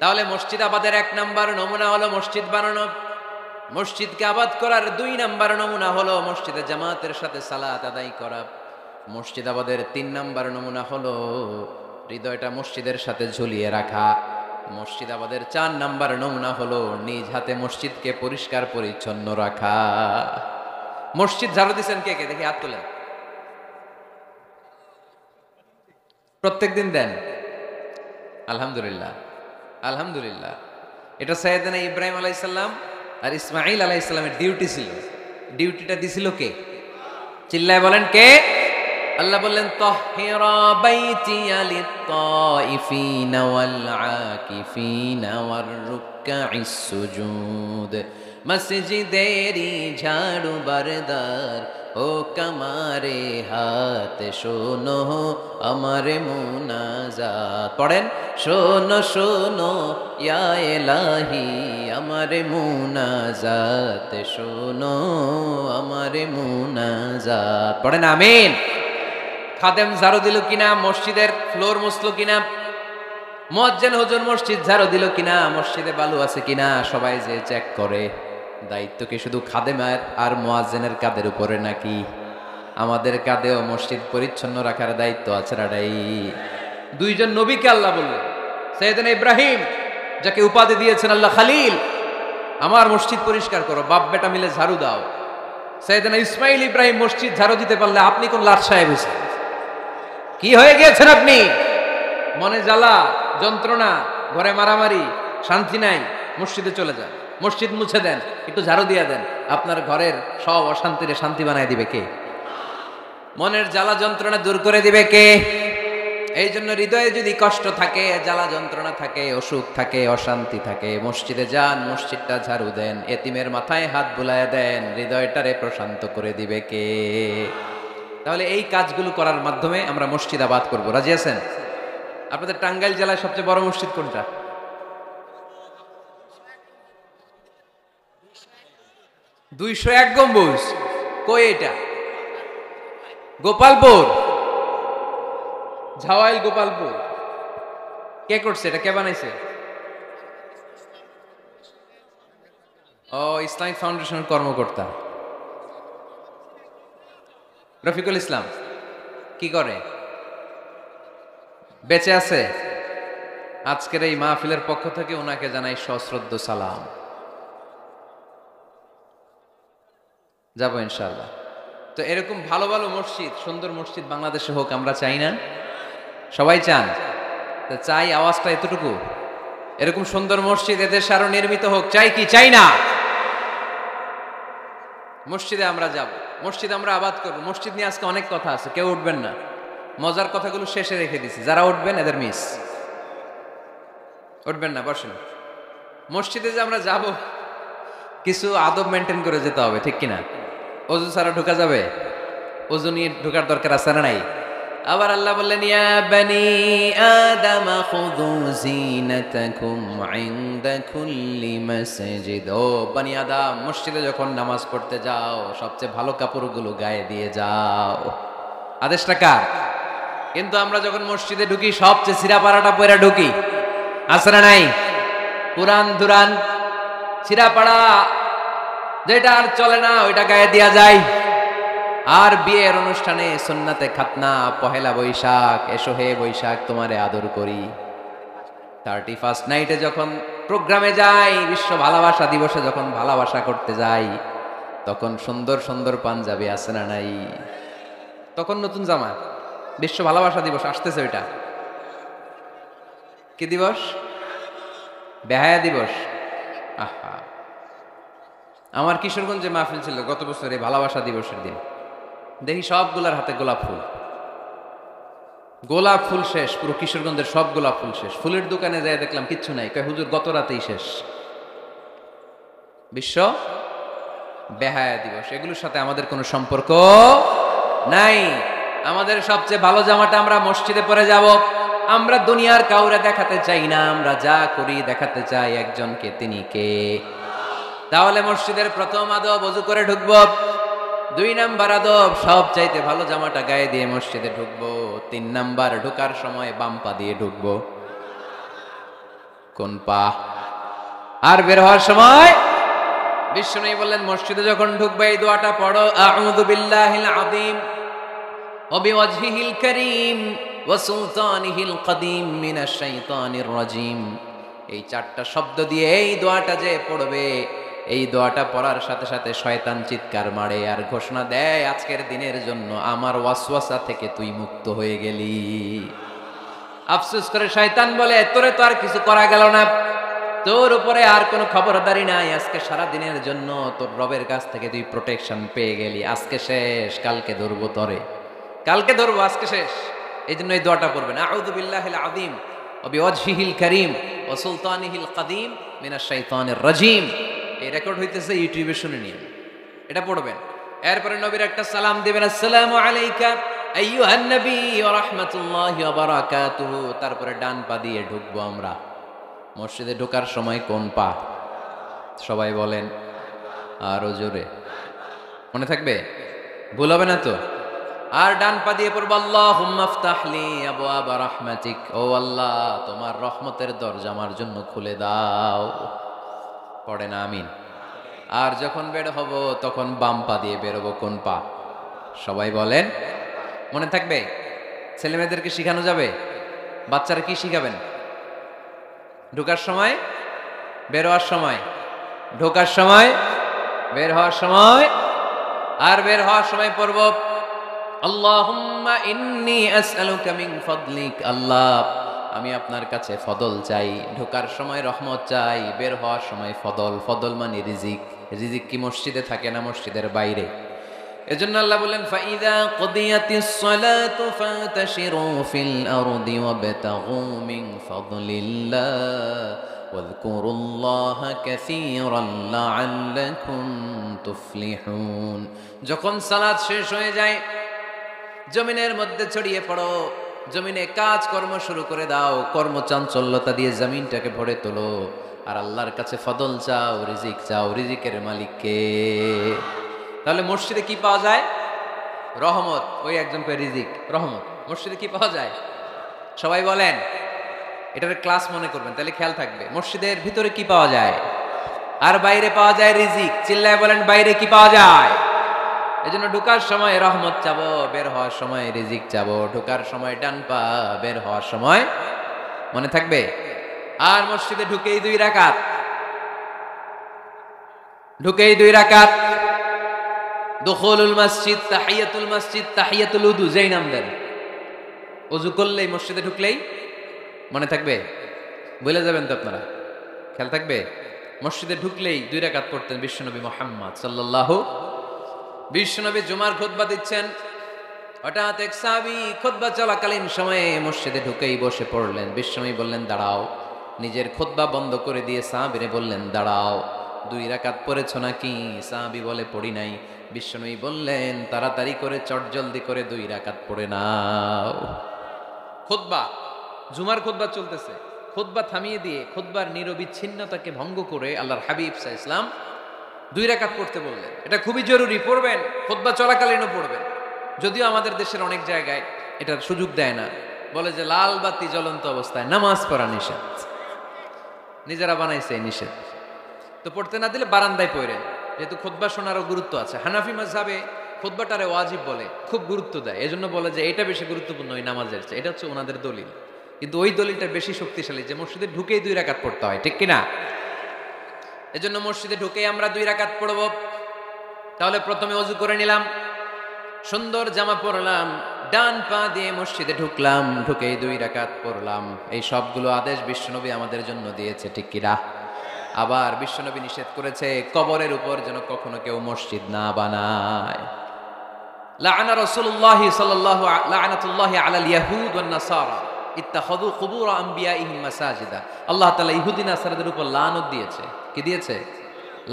তাহলে মসজিদ আবাদের 1 নাম্বার নমুনা হলো মসজিদ বানানো। মসজিদকে আবাদ করার 2 নাম্বার নমুনা হলো মসজিদে জামাতের সাথে সালাত আদায় করা। মসজিদ আবাদের 3 নাম্বার নমুনা হলো হৃদয়টা মসজিদের সাথে ঝুলিয়ে রাখা। মসজিদ আবাদের 4 নাম্বার নমুনা হলো নিজ হাতে মসজিদকে পরিষ্কার পরিচ্ছন্ন রাখা। মসজিদ ঝাড়ু দিচ্ছেন কে কে? দেখি হাত তোলেন। প্রত্যেকদিন দেন? আলহামদুলিল্লাহ, আলহামদুলিল্লাহ। এটা সাইয়েদনা ইব্রাহিম আলাইহিস সালাম আর ইসমাঈল আলাইহিস সালামের ডিউটি ছিল। ডিউটিটা দিছিল কে? চিল্লায় বলেন কে? আল্লাহ বললেন তাহহিরা বাইতিয়া লিত-তাইফিনা ওয়াল আকিফিনা ওয়ার রুকআইস সুজুদ। মসজিদেরি ঝাড়ু বারদার ও কামারে হাত, শোনো আমার মুনাজাত। পড়েন, শোনো শোনো ইয়া ইলাহি আমার মুনাজাত, শোনো আমার মুনাজাত। পড়েন আমিন। খাদেম ঝাড়ু দিল কিনা? মসজিদের ফ্লোর মুছলো কিনা? মুয়াজ্জিন হুজুর মসজিদ ঝাড়ু দিল কিনা? মসজিদে বালু আছে কিনা? সবাই যে চেক করে। দায়িত্ব কি শুধু খাদেমের আর মুয়াজ্জিনের কাঁধের উপরে নাকি আমাদের কাঁধেও মসজিদ পরিচ্ছন্ন রাখার দায়িত্ব আছে? রাডাই 2 জন নবীকে আল্লাহ বললেন, সাইয়েদনা ইব্রাহিম যাকে উপাধি দিয়েছেন আল্লাহ খালিল, আমার মসজিদ পরিষ্কার করো, বাপ বেটা মিলে ঝাড়ু দাও। সাইয়েদনা ইসমাইল ইব্রাহিম মসজিদ ঝাড়ু দিতে পারলে আপনি কোন লাট সাহেব হয়েছেন? কি হয়ে গিয়েছেন আপনি? মনে জ্বালা, যন্ত্রণা, ঘরে মারামারি, শান্তি নাই, মসজিদে চলে যান, মসজিদ মুছে দেন, একটু ঝাড়ু দিয়ে দেন, আপনার ঘরের সব অশান্তিরে শান্তি বানায় দিবে কে? মনের জ্বালা যন্ত্রণা দূর করে দিবে কে? এই জন্য হৃদয়ে যদি কষ্ট থাকে, জ্বালা যন্ত্রণা থাকে, অসুখ থাকে, অশান্তি থাকে, মসজিদে যান, মসজিদটা ঝাড়ু দেন, এতিমের মাথায় হাত বুলায় দেন, হৃদয়টারে প্রশান্ত করে দিবে কে? তাহলে এই কাজগুলো করার মাধ্যমে আমরা মসজিদ আবাদ করব। রাজি আছেন? আপনাদের টাঙ্গাইল জেলায় সবচেয়ে বড় মসজিদ কোনটা? 201 গম্বুজ। কই এটা? গোপালপুর, ঝাওয়াইল গোপালপুর। কে করছে এটা? কে বানাইছে? ও, ইসলামিক ফাউন্ডেশনের কর্মকর্তা রফিকুল ইসলাম। কি করে? বেঁচে আছে? আজকের এই মাহফিলের পক্ষ থেকে ওনাকে জানাই সশ্রদ্ধ সালাম। যাবো ইনশাআল্লাহ। তো এরকম ভালো ভালো মসজিদ, সুন্দর মসজিদ বাংলাদেশে হোক, আমরা চাই না? সবাই চান? তো চাই, আওয়াজটা এতটুকু। এরকম সুন্দর মসজিদ এদেশে আরো নির্মিত হোক, চাই কি চাই না? মসজিদে আমরা যাব, মসজিদ আমরা আবাদ করব। মসজিদ নিয়ে আজকে অনেক কথা আছে, কেউ উঠবেন না, মজার কথাগুলো শেষে রেখে দিছি। যারা উঠবেন এদের মিস, উঠবেন না, বসেন। মসজিদে যে আমরা যাব, কিছু আদব মেনটেন করে যেতে হবে, ঠিক কিনা? অজু ছাড়া ঢোকা যাবে? অজু নিয়ে ঢোকার দরকার আছে না নাই? আবার আল্লাহ বললেন, ইয়া বানি আদম খুযু যিনাতাকুম ইনদা কুল্লি মাসজিদ। ও বনি আদম, মসজিদে যখন নামাজ পড়তে যাও সবচেয়ে ভালো কাপড়গুলো গায়ে দিয়ে যাও। আদেশটা কার? কিন্তু আমরা যখন মসজিদে ঢুকি সবচেয়ে ছিঁড়া পাড়াটা পরে ঢুকি, আছে না নাই? পুরান দুরান ছিঁড়া পাড়া, যেটা আর চলে না ওইটা গায়ে দেয়া যায়। আর বিয়ের অনুষ্ঠানে সুন্নাতে খাতনা, পহেলা বৈশাখ, এসো হে বৈশাখ তোমারে আদর করি, 31st নাইটে যখন প্রোগ্রামে যাই, বিশ্ব ভালোবাসা দিবসে যখন ভালোবাসা করতে যাই, তখন সুন্দর সুন্দর পাঞ্জাবি আছে না নাই? তখন নতুন জামা। বিশ্ব ভালোবাসা দিবস আসতেছে, ওইটা কি দিবস? বেহায়া দিবস। আহা, আমার কিশোরগঞ্জে মাহফিল ছিল গত বছর এই ভালোবাসা দিবসের দিন। দেখি সবগুলার হাতে গোলাপ ফুল, গোলাপ ফুল শেষ, পুরো কিশোরগঞ্জের সব গোলাপ ফুল শেষ। ফুলের দোকানে যাই দেখলাম কিচ্ছু নাই, কয় হুজুর গত রাতেই শেষ। বিশ্ব বেহায়া দিবস, এগুলোর সাথে আমাদের কোনো সম্পর্ক নাই। আমাদের সবচেয়ে ভালো জামাটা আমরা মসজিদে পরে যাব। আমরা দুনিয়ার কাউরে দেখাতে চাই না, আমরা যা করি দেখাতে চাই একজনকে, তিনি কে? তাহলে মসজিদের প্রথম আদব ওযু করে ঢুকবো। 2 নাম্বার আদব, সব চাইতে ভালো জামাটা গায়ে দিয়ে মসজিদে ঢুকবো। 3 নাম্বার, ঢোকার সময় বাম পা দিয়ে ঢুকবো। কোন পা? আর বের হওয়ার সময় বিশ্বনবী বললেন, মসজিদে যখন ঢুকবে এই দোয়াটা পড়ো, আউযু বিল্লাহিল আযীম ওয়া বিওয়াজহিল কারীম ওয়া সুলতানিহিল কাদীম মিনাশ শাইতানির রাজীম। এই 4টা শব্দ দিয়ে এই দোয়াটা যে পড়বে, এই দোয়াটা পড়ার সাথে সাথে শয়তান চিৎকার মারে আর ঘোষণা দেয়, আজকের দিনের জন্য আমার ওয়াসওয়াসা থেকে তুই মুক্ত হয়ে গেলি। আফসোস করে শয়তান বলে, তোরে তো আর কিছু করা গেল না, তোর উপরে আর কোনো খবরদারি নাই, আজকে সারা দিনের জন্য তোর রবের কাছ থেকে তুই প্রোটেকশন পেয়ে গেলি। আজকে শেষ, কালকে ধরবো তরে, কালকে ধরবো, আজকে শেষ। এই জন্য এই দোয়াটা পড়বেন, আউযু বিল্লাহিল আযীম ওয়া বিওয়াজহিল কারীম ওয়া সুলতানিহিল কাদীম মিনাশ শাইতানির রাজীম। এই রেকর্ড হইতেছে, ইউটিউবে শুনে নিন, এটা পড়বেন। এরপরে নবীর একটা সালাম দিবেন, আসসালামু আলাইকা আইয়ুহান নবী ওয়া রাহমাতুল্লাহি ওয়া বারাকাতুহু। তারপরে ডান পা দিয়ে ঢুকবো আমরা। মসজিদে ঢোকার সময় কোন পা? সবাই বলেন আরো জোরে, মনে থাকবে, ভুল হবে না তো? আর ডান পা দিয়ে পড়বো, আল্লাহুম্মা ইফতাহলি আবওয়াবা রাহমাতিক। ও আল্লাহ, তোমার রহমতের দরজা আমার জন্য খুলে দাও। পড়েন আমিন। আর যখন বের হব তখন বাম পা দিয়ে বেরোবো। কোন পা? সবাই বলেন, মনে থাকবে? ছেলে মেয়েদেরকে শিখানো যাবে? বাচ্চারা কি শিখাবেন ঢোকার সময়? বের হওয়ার সময়, ঢোকার সময়, বের হওয়ার সময়, আর বের হওয়ার সময় পড়ব আল্লাহুম্মা ইন্নী আসআলুকা মিন ফাদলিক। আল্লাহ, আমি আপনার কাছে ফদল চাই। ঢোকার সময় রহমত চাই, বের হওয়ার সময় ফদল। ফদল মানে রিজিক। রিজিক কি মসজিদে থাকে না মসজিদের বাইরে? এজন্য আল্লাহ বলেন ফাইদা কুদিয়াতিস সালাতু ফান্তাশিরু ফিল আরদি ওয়াবতাগু মিন ফাদলিল্লাহ ওয়াযকুরুল্লাহা কাসীরান লাআল্লাকুম তুফলিহুন। যখন সালাত শেষ হয়ে যায়, জমিনের মধ্যে ছড়িয়ে পড়ো, জমিনে কাজ কর্ম শুরু করে দাও, কর্মচাঞ্চল্যতা দিয়ে জমিনটাকে ভরে তোলো, আর আল্লাহর কাছে ফদল চাও, রিজিক চাও। রিজিকের মালিক কে? তাহলে মসজিদে কি পাওয়া যায়? রহমত। ওই একজন কয় রিজিক, রহমত। মসজিদে কি পাওয়া যায়? সবাই বলেন, এটার ক্লাস মনে করবেন, তাহলে খেয়াল থাকবে। মসজিদের ভিতরে কি পাওয়া যায়? আর বাইরে পাওয়া যায় রিজিক। চিল্লায় বলেন, বাইরে কি পাওয়া যায়? এজন্য ঢোকার সময় রহমত চাবো, বের হওয়ার সময় রিজিক চাবো। ঢোকার সময় ডান পা, বের হওয়ার সময়, মনে থাকবে। আর মসজিদে ঢুকেই 2 রাকাত, ঢুকেই 2 রাকাত। দুখুলুল মসজিদ, তাহিয়াতুল মসজিদ, তাহিয়াতুল উযু, যেই নাম দেন। ওযু করলেই, মসজিদে ঢুকলেই মনে থাকবে? বলে যাবেন তো আপনারা, খেয়াল থাকবে। মসজিদে ঢুকলেই 2 রাকাত পড়তেন বিশ্বনবী মুহাম্মদ সাল্লাল্লাহু। বিশ্বনবী জুমার খুতবা দিচ্ছেন, হঠাৎ এক সাহাবী খুতবা চলাকালীন সময়ে মসজিদে ঢুকেই বসে পড়লেন। বিশ্বনবী বললেন দাঁড়াও। নিজের খুতবা বন্ধ করে দিয়ে সাহাবীরে বললেন দাঁড়াও, 2 রাকাত পড়েছ নাকি? সাহাবী বলে পড়ি নাই। বিশ্বনবী বললেন তাড়াতাড়ি করে চটজলদি করে 2 রাকাত পড়ে নাও। খুতবা, জুমার খুতবা চলতেছে, খুতবা থামিয়ে দিয়ে খুতবার নিরবিচ্ছিন্নতাকে ভঙ্গ করে আল্লাহর হাবিব সাল্লাল্লাহু আলাইহি ওয়াসাল্লাম 2 রাকাত পড়তে বললেন। এটা খুবই জরুরি, পড়বেন, খুতবা চলাকালীনও পড়বেন। যদিও আমাদের দেশের অনেক জায়গায় এটার সুযোগ দেয় না, বলে যে লাল বাতি জ্বলন্ত অবস্থায় নামাজ পড়া নিষেধ। নিজেরা বানাইছে এই নিষেধ, তো পড়তে না দিলে বারান্দায় পড়েন, যেহেতু খুতবা শোনারও গুরুত্ব আছে। হানাফি মাযহাবে খুতবাটারে ওয়াজিব বলে, খুব গুরুত্ব দেয়। এজন্য বলে যে এটা বেশি গুরুত্বপূর্ণ ওই নামাজের চেয়ে। এটা হচ্ছে ওনাদের দলিল, কিন্তু ওই দলিলটা বেশি শক্তিশালী যে মসজিদে ঢুকেই 2 রাকাত পড়তে হয়, ঠিক কিনা? এজন্য মসজিদে ঢুকেই আমরা 2 রাকাত পড়ব। তাহলে প্রথমে ওযু করে নিলাম, সুন্দর জামা পরলাম, ডান পা দিয়ে মসজিদে ঢুকলাম, ঢুকেই 2 রাকাত পড়লাম। এই সবগুলো আদেশ বিশ্বনবী আমাদের জন্য দিয়েছে, ঠিক কিনা? আবার বিশ্বনবী নিষেধ করেছে কবরের উপর যেন কখনো কেউ মসজিদ না বানায়। লাআনা রাসূলুল্লাহি সাল্লাল্লাহু লাআনাতুল্লাহি আলাল ইয়াহুদ ওয়ান নাসারা ইত্তাখাযু কুবুর আমবিয়াইহিম মাসাজিদা। আল্লাহ তাআলা ইহুদি নাসারাদের উপর লানত দিয়েছে। কি দিয়েছে?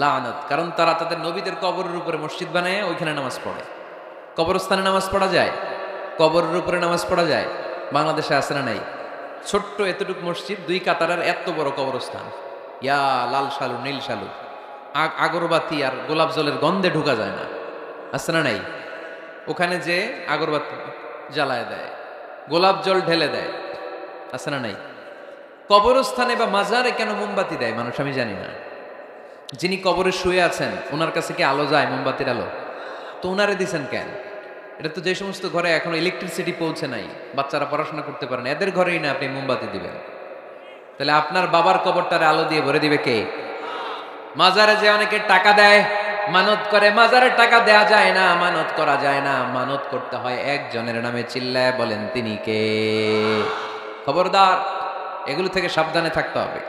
লানত। কারণ তারা তাদের নবীদের কবরের উপরে মসজিদ বানায়, ওইখানে নামাজ পড়ে। কবরস্থানে নামাজ পড়া যায়? কবরের উপরে নামাজ পড়া যায়? বাংলাদেশে আছে না নাই? ছোট্ট এতটুক মসজিদ, 2 কাতারের এত বড় কবরস্থান। ইয়া লাল শালু, নীল শালু, আগরবাতি আর গোলাপ জলের গন্ধে ঢোকা যায় না, আছে না নাই? ওখানে যে আগরবাতি জ্বালায় দেয়, গোলাপ জল ঢেলে দেয়, আছে না নাই? কবরস্থানে বা মাজারে কেন মোমবাতি দেয় মানুষ আমি জানি না। যিনি কবরে শুয়ে আছেন ওনার কাছে কি আলো যায়, মোমবাতির আলো? তো ওনারে দিছেন কেন? এটা তো যে সমস্ত ঘরে এখন ইলেকট্রিসিটি পৌঁছে নাই, বাচ্চারা পড়াশোনা করতে পারে না, এদের ঘরেই না আপনি মোমবাতি দিবেন? তাহলে আপনার বাবার কবরটারে আলো দিয়ে ভরে দিবে কে? মাজারে যে অনেকে টাকা দেয়, মানত করে, মাজারে টাকা দেয়া যায় না, মানত করা যায় না, মানত করতে হয় একজনের নামে। চিল্লায় বলেন তিনি কে? খবরদার, এগুলো থেকে সাবধানে থাকতে হবে।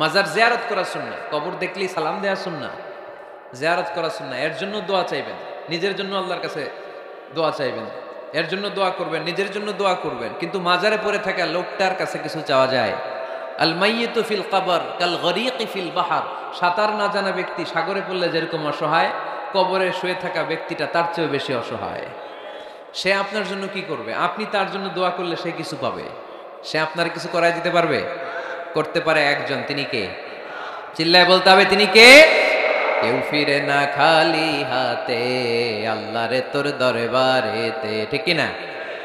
মাজার জিয়ারত করা সুন্নাহ, কবর দেখলেই সালাম দেয়া সুন্নাহ, জিয়ারত করা সুন্নাহ। এর জন্য দোয়া চাইবেন, নিজের জন্য আল্লাহর কাছে দোয়া চাইবেন, এর জন্য দোয়া করবেন, নিজের জন্য দোয়া করবেন। কিন্তু মাজারে পড়ে থাকা লোকটার কাছে কিছু চাওয়া যায়? আল মাইয়িতু ফিল কবর কাল গরীকি ফিল বাহর। সাঁতার না জানা ব্যক্তি সাগরে পড়লে যেরকম অসহায়, কবরে শুয়ে থাকা ব্যক্তিটা তার চেয়েও বেশি অসহায়। সে আপনার জন্য কি করবে? আপনি তার জন্য দোয়া করলে সে কিছু পাবে। সে আপনার কিছু করায় দিতে পারবে? করতে পারে একজন, তিনি কে? চিল্লায় বলতে হবে তিনি কে? কেউ ফিরে না খালি হাতে, আল্লাহ রে তোর দরবারেতে, ঠিক কি না?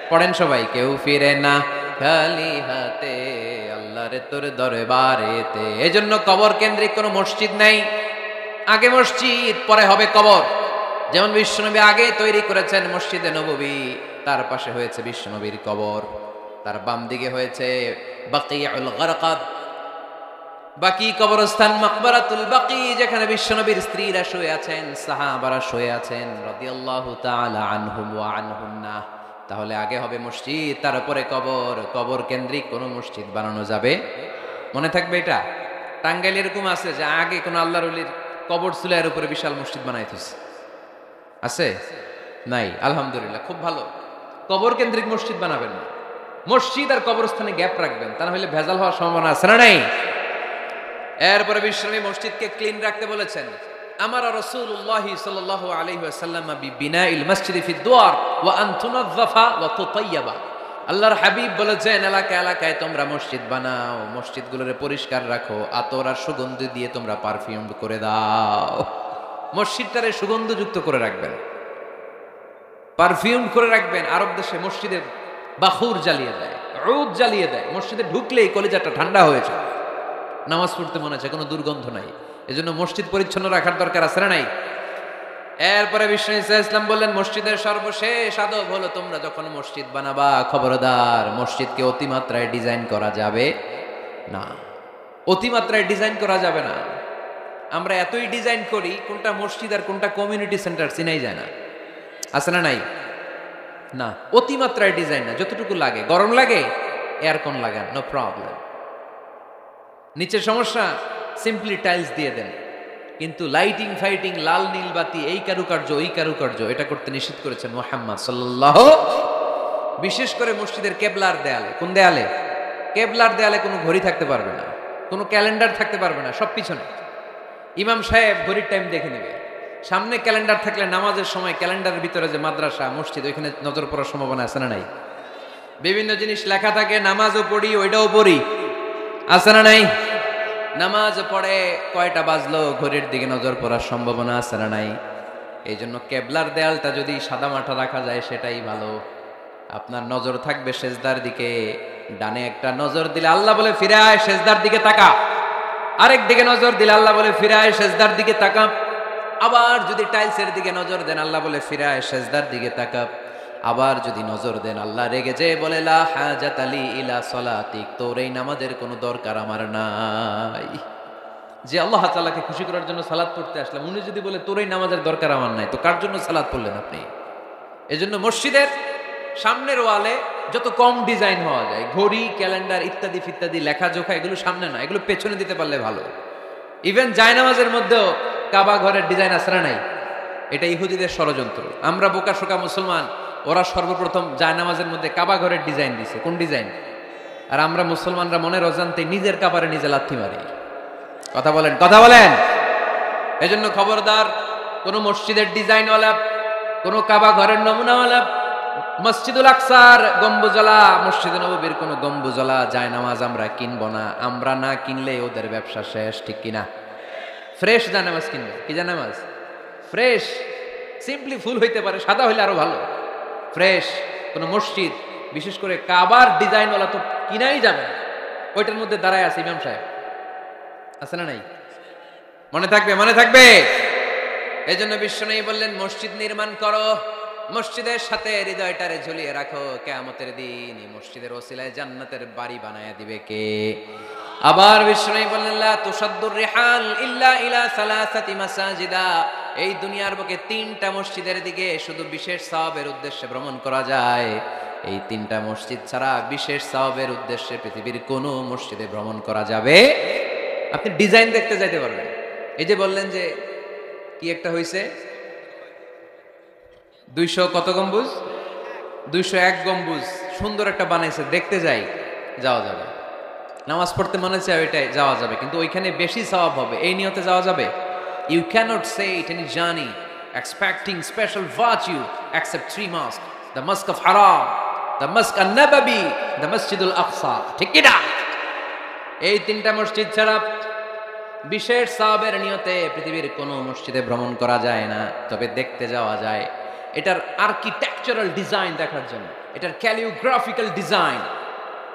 পড়েন সবাই, কেউ ফিরে না খালি হাতে, আল্লাহ রে তোর দরবারেতে। এজন্য কবর কেন্দ্রিক কোনো মসজিদ নাই। আগে মসজিদ, পরে হবে কবর। যেমন বিশ্বনবী আগে তৈরি করেছেন মসজিদে নববী, তার পাশে হয়েছে বিশ্বনবীর কবর, তার বাম দিকে হয়েছে বাকিউল গারকাদ। বাকি কবরস্থান মাকবারাতুল বাকি, যেখানে বিশ্বনবীর স্ত্রীরা শুয়ে আছেন, সাহাবারা শুয়ে আছেন রাদিয়াল্লাহু তাআলা আনহুম ওয়া আনহুন্না। তাহলে আগে হবে মসজিদ, তারপরে কবর। কবর কেন্দ্রিক কোনো মসজিদ বানানো যাবে? মনে থাকবে এটা? টাঙ্গাইল এরকম আছে যে আগে কোন আল্লাহর ওলির কবর ছিল, এর উপরে বিশাল মসজিদ বানাইতেছে, আছে? নাই? আলহামদুলিল্লাহ, খুব ভালো। কবর কেন্দ্রিক মসজিদ বানাবেন না, মসজিদ আর কবরস্থানে গ্যাপ রাখবেন, তা না হলে ভেজাল হওয়ার সম্ভাবনা আছে না নাই? এরপরে বিশ্বনবী মসজিদকে ক্লিন রাখতে বলেছেন। আমার রাসূলুল্লাহ সাল্লাল্লাহু আলাইহি ওয়াসাল্লাম বিবিনাইল মসজিদি ফি দুয়ার ওয়া আন তুনাযযাফা ওয়া তুতায়্যাবা। আল্লাহর হাবিব বলেছেন, এলাকায় এলাকায় তোমরা মসজিদ বানাও, মসজিদগুলোরে পরিষ্কার রাখো, আতর আর সুগন্ধি দিয়ে তোমরা পারফিউম করে দাও। মসজিদটারে সুগন্ধযুক্ত করে রাখবেন, পারফিউম করে রাখবেন। আরব দেশে মসজিদে বাখুর জ্বালিয়ে দেয়, উদ জ্বালিয়ে দেয়, মসজিদে ঢুকলেই কলিজাটা ঠান্ডা হয়ে যায়, নামাজ পড়তে মনে হচ্ছে, কোনো দুর্গন্ধ নাই। এজন্য মসজিদ পরিচ্ছন্ন রাখার দরকার আছে না নাই? এরপরে বিশ্বনবী সাল্লাল্লাহু আলাইহি ওয়াসাল্লাম বললেন, মসজিদের সর্বশেষ আদব হলো তোমরা যখন মসজিদ বানাবা, খবরদার মসজিদকে অতিমাত্রায় ডিজাইন করা যাবে না। অতিমাত্রায় ডিজাইন করা যাবে না। আমরা এতই ডিজাইন করি, কোনটা মসজিদ আর কোনটা কমিউনিটি সেন্টার চিনাই যায় না, আছে না নাই? না, অতিমাত্রায় ডিজাইন না, যতটুকু লাগে। গরম লাগে, এয়ারকন লাগান, নো প্রবলেম। নিচের সমস্যা, সিম্পলি টাইলস দিয়ে দেন। কিন্তু লাইটিং ফাইটিং, লাল নীল বাতি, এই কারুকার্য ওই কারুকার্য, এটা করতে নিষেধ করেছেন মুহাম্মদ সাল্লাল্লাহু। বিশেষ করে মসজিদের কেবলার দেয়ালে। কোন দেয়ালে? কেবলার দেয়ালে কোনো ঘড়ি থাকতে পারবে না, কোনো ক্যালেন্ডার থাকতে পারবে না, সব পিছনে। ইমাম সাহেব ঘড়ির টাইম দেখে নেবে। সামনে ক্যালেন্ডার থাকলে নামাজের সময় ক্যালেন্ডারের ভিতরে যে মাদ্রাসা মসজিদ, ওইখানে নজর পড়ার সম্ভাবনা আছে না নাই? বিভিন্ন জিনিস লেখা থাকে, নামাজও পড়ি, ওইটাও পড়ি, আছে না নাই? নামাজ পড়ে কয়টা বাজলো, ঘড়ির দিকে নজর পড়ার সম্ভাবনা আছে না নাই? এই জন্য কেবলার দেয়ালটা যদি সাদা মাঠা রাখা যায় সেটাই ভালো। আপনার নজর থাকবে সেজদার দিকে। ডানে একটা নজর দিলে আল্লাহ বলে ফিরে আয়, সেজদার দিকে তাকা। আরেক দিকে নজর দিলে আল্লাহ বলে ফিরে আয়, সেজদার দিকে তাকা। আবার যদি টাইলসের দিকে নজর দেন, আল্লাহ বলে ফিরে আয়, সেজদার দিকে তাকা। আবার যদি নজর দেন, আল্লাহ রেগে যে বলে লা হাজাত আলী ইলা সলাতিক, তোর এই নামাজের কোনো দরকার আমার নাই। যে আল্লাহ তাআলাকে খুশি করার জন্য সালাত পড়তে আসলাম, উনি যদি বলে তোর এই নামাজের দরকার আমার নাই, তো কার জন্য সালাত পড়লেন আপনি? এজন্য মসজিদের সামনের ওয়ালে যত কম ডিজাইন হওয়া যায়, ঘড়ি, ক্যালেন্ডার ইত্যাদি ফিত্যাদি, লেখাজোখা, এগুলো সামনে না, এগুলো পেছনে দিতে পারলে ভালো। ইভেন জায়নামাজের মধ্যেও কাবা ঘরের ডিজাইন আছে না নাই? এটা ইহুদিদের ষড়যন্ত্র। আমরা বোকা শোকা মুসলমান, ওরা সর্বপ্রথম জায়নামাজের মধ্যে কাবা ঘরের ডিজাইন দিছে। কোন ডিজাইন? আর আমরা মুসলমানরা মনের অজান্তে নিজের কাবারে নিজে লাথি মারি। কথা বলেন, কথা বলেন। এজন্য খবরদার, কোন মসজিদের ডিজাইনওয়ালা, কোন কাবা ঘরের নমুনাওয়ালা, মসজিদুল আকসার গম্বুজলা, মসজিদ নববীর কোন গম্বুজলা জায়নামাজ আমরা কিনবো না। আমরা না কিনলে ওদের ব্যবসা শেষ, ঠিক কিনা? ফ্রেশ জায়নামাজ কিনবে। কি জায়নামাজ? ফ্রেশ, সিম্পলি ফুল হইতে পারে, সাদা হইলে আরো ভালো। ফ্রেশ কোন মসজিদ, বিশেষ করে কাবার ডিজাইনওয়ালা তো কিনাই যাবে না। ওইটার মধ্যে দাঁড়ায় আছে ইমাম সাহেব, আছে না নাই? মনে থাকবে, মনে থাকবে। এই জন্য বিশ্বনবী বললেন, মসজিদ নির্মাণ করো, মসজিদের সাথে হৃদয়টারে ঝুলিয়ে রাখো। কিয়ামতের দিন এই মসজিদের ওসিলায় জান্নাতের বাড়ি বানায়া দিবে কে? আবার বিশ্বনবী বললেন, লা তুসাদ্দুর রিহাল ইল্লা ইলা সালাসাতি মাসাজিদা। এই দুনিয়ার বুকে তিনটা মসজিদের দিকে শুধু বিশেষ সওয়াবের উদ্দেশ্যে ভ্রমণ করা যায়। এই তিনটা মসজিদ ছাড়া বিশেষ সওয়াবের উদ্দেশ্যে পৃথিবীর কোনো মসজিদে ভ্রমণ করা যাবে। আপনি ডিজাইন দেখতে যাইতে পারবেন। এই যে বললেন যে কি একটা হইছে 200 কত গম্বুজ, 201 গম্বুজ, সুন্দর একটা বানাইছে, দেখতে যাই, যাওয়া যাবে। নামাজ পড়তে মনে চায়, ওইটাই যাওয়া যাবে, কিন্তু ওইখানে বেশি সওয়াব হবে, এই নিয়তে যাওয়া যাবে? You cannot say it any journey expecting special virtue except 3 mosques: the Mosque of Haram, the Mosque an-Nabawi, the Masjid al-Aqsa. ঠিক কি না? এই তিনটা মসজিদ ছাড়া বিশেষ সওয়াবের নিয়তে পৃথিবীর কোনো মসজিদে ভ্রমণ করা যায় না, তবে দেখতে যাওয়া যায়। এটার আর্কিটেকচারাল ডিজাইন দেখার জন্য, এটার ক্যালিওগ্রাফিক্যাল ডিজাইন,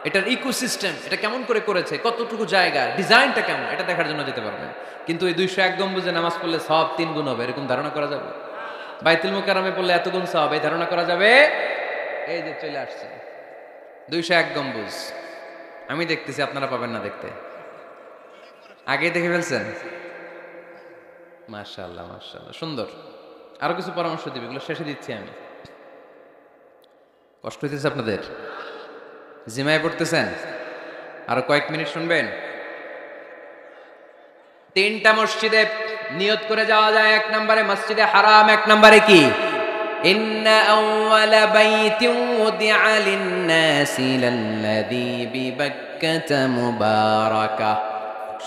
এটার ইকোসিস্টেম, এটা কেমন করে করেছে, কতটুকু জায়গা, ডিজাইনটা কেমন, এটা দেখার জন্য যেতে পারবেন। কিন্তু এই 201 গম্বুজে নামাজ পড়লে সওয়াব 3 গুণ হবে, এরকম ধারণা করা যাবে? বাইতুল মুকাররমে পড়লে এত গুণ সওয়াব, এই ধারণা করা যাবে? এই যে চলে আসছে 201 গম্বুজ, আমি দেখতেছি, আপনারা পাবেন না দেখতে। আগে দেখে ফেলছেন? মাশাআল্লাহ মাশাআল্লাহ, সুন্দর। আরো কিছু পরামর্শ দিবে, এগুলো শেষে দিচ্ছি আমি। কষ্ট হইতেছে আপনাদের? জিমায় পড়তেছেন? আরো কয়েক মিনিট শুনবেন। 3টা মসজিদে নিয়ত করে যাওয়া যায়। 1 নম্বরে মসজিদে হারাম, 1 নম্বরে কি? ইন্না আউওয়ালা বাইতিন উদিআ লিন-নাসি লাল্লাযী বিবাক্কাতা মুবারাকা।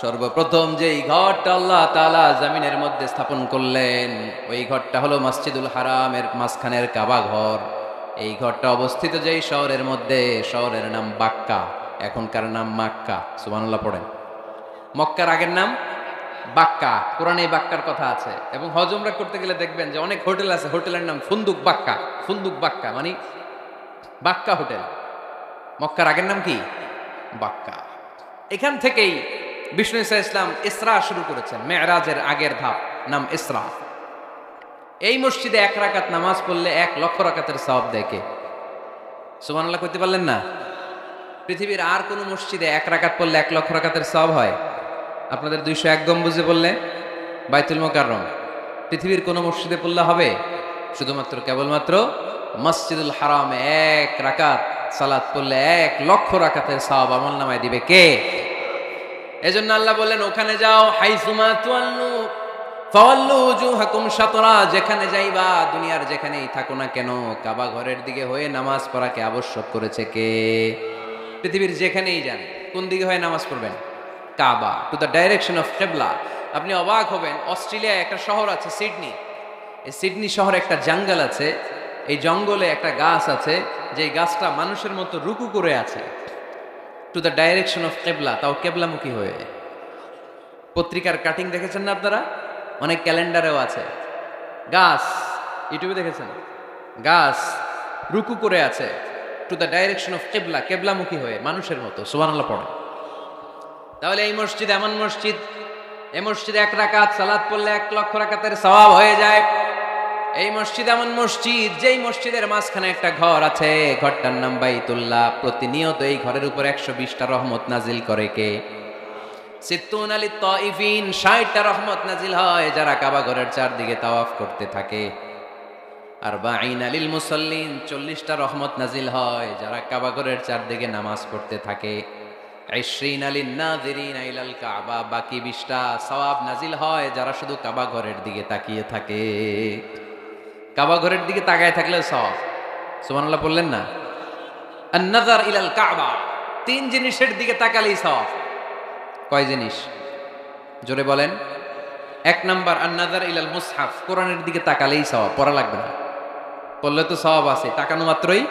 সর্বপ্রথম যেই ঘরটা আল্লাহ তাআলা জমিনের মধ্যে স্থাপন করলেন, ওই ঘরটা হলো মসজিদুল হারামের মাঝখানের কাবা ঘর। এই ঘরটা অবস্থিত যেই শহরের মধ্যে, শহরের নাম বাক্কা, এখনকার নাম মক্কা। সুবহানাল্লাহ পড়েন। মক্কার আগের নাম বাক্কা। কোরআনে বাক্কার কথা আছে। এবং হজ উমরা করতে গেলে দেখবেন যে অনেক হোটেল আছে, হোটেলের নাম ফুন্দুক বাক্কা। ফুন্দুক বাক্কা মানে বাক্কা হোটেল। মক্কার আগের নাম কি? বাক্কা। এখান থেকেই বিষ্ণু ঈসা ইসলাম ইসরা শুরু করেছেন। মেরাজের আগের ধাপ নাম ইসরা। এই মসজিদে 1 রাকাত নামাজ পড়লে 1 লক্ষ রাকাতের সওয়াব দেয় কে? সুবহানাল্লাহ কইতে পারলেন না? পৃথিবীর আর কোন মসজিদে 1 রাকাত পড়লে 1 লক্ষ রাকাতের সওয়াব হয়? আপনাদের 201 গম্বুজে বললে বাইতুল মুকাররম। পৃথিবীর কোন মসজিদে পড়লে হবে? শুধুমাত্র কেবলমাত্র মসজিদুল হারামে 1 রাকাত সালাত পড়লে 1 লক্ষ রাকাতের সওয়াব আমলনামায় দিবে কে? এজন্য আল্লাহ বললেন ওখানে যাও, হাইসুমা তুয়াল্লু ফাওয়াল্লু উজুহাকুম শাতরা। যেখানে যাইবা, দুনিয়ার যেখানেই থাকো না কেন, কাবা ঘরের দিকে হয়ে নামাজ পড়াকে আবশ্যক করেছে কে? পৃথিবীর যেখানেই যান, কোন দিকে হয়ে নামাজ পড়বেন? কাবা, টু দ্য ডাইরেকশন অফ কিবলা। আপনি অবাক হবেন, অস্ট্রেলিয়ায় একটা শহর আছে সিডনি। এই সিডনি শহরে একটা জঙ্গল আছে। এই জঙ্গলে একটা গাছ আছে, যে গাছটা মানুষের মতো রুকু করে আছে, টু দ্য ডাইরেকশন অফ কিবলা, তাও কিবলামুখী হয়ে। পত্রিকার কাটিং দেখেছেন না আপনারা? অনেক ক্যালেন্ডারেও আছে। গাছ, ইউটিউবে দেখেছেন? গাছ রুকু করে আছে টু দ্য ডাইরেকশন অফ কিবলা, কিবলামুখী হয়ে মানুষের মতো। সুবহানাল্লাহ পড়ে। তাহলে এই মসজিদ এমন মসজিদ, এই মসজিদে 1 রাকাত সালাত পড়লে 1 লক্ষ রাকাতের সওয়াব হয়ে যায়। এই মসজিদ এমন মসজিদ, যেই মসজিদের মাঝখানে একটা ঘর আছে, ঘরটার নাম বাইতুল্লাহ। প্রতিনিয়ত এই ঘরের উপর 120টা রহমত নাজিল করে কে? সিত্তুন আলী তাইফিন, 60টা রহমত নাজিল হয় যারা কাবা ঘরের চারদিকে তাওয়াফ করতে থাকে। আর বাঈন আলিল মুসাল্লিন, 40টা রহমত নাজিল হয় যারা কাবা ঘরের চারদিকে নামাজ পড়তে থাকে। 20 আলিন নাযিরিন ইলাল কাবা, বাকি 20টা সওয়াব নাজিল হয় যারা শুধু কাবা ঘরের দিকে তাকিয়ে থাকে। কাবা ঘরের দিকে তাকায় থাকলে সওয়াব। সুবহানাল্লাহ বললেন না? আন-নাযার ইলাল কাবা, 3 জিনিসের দিকে তাকালেই সওয়াব। কয় জিনিস? জোরে বলেন। 1 নাম্বার আন-নাযার ইলাল মুসহাফ, কোরআনের দিকে তাকালেই সওয়াব, পড়া লাগবে না। পড়লে তো সওয়াব আছে, তাকানো মাত্রই।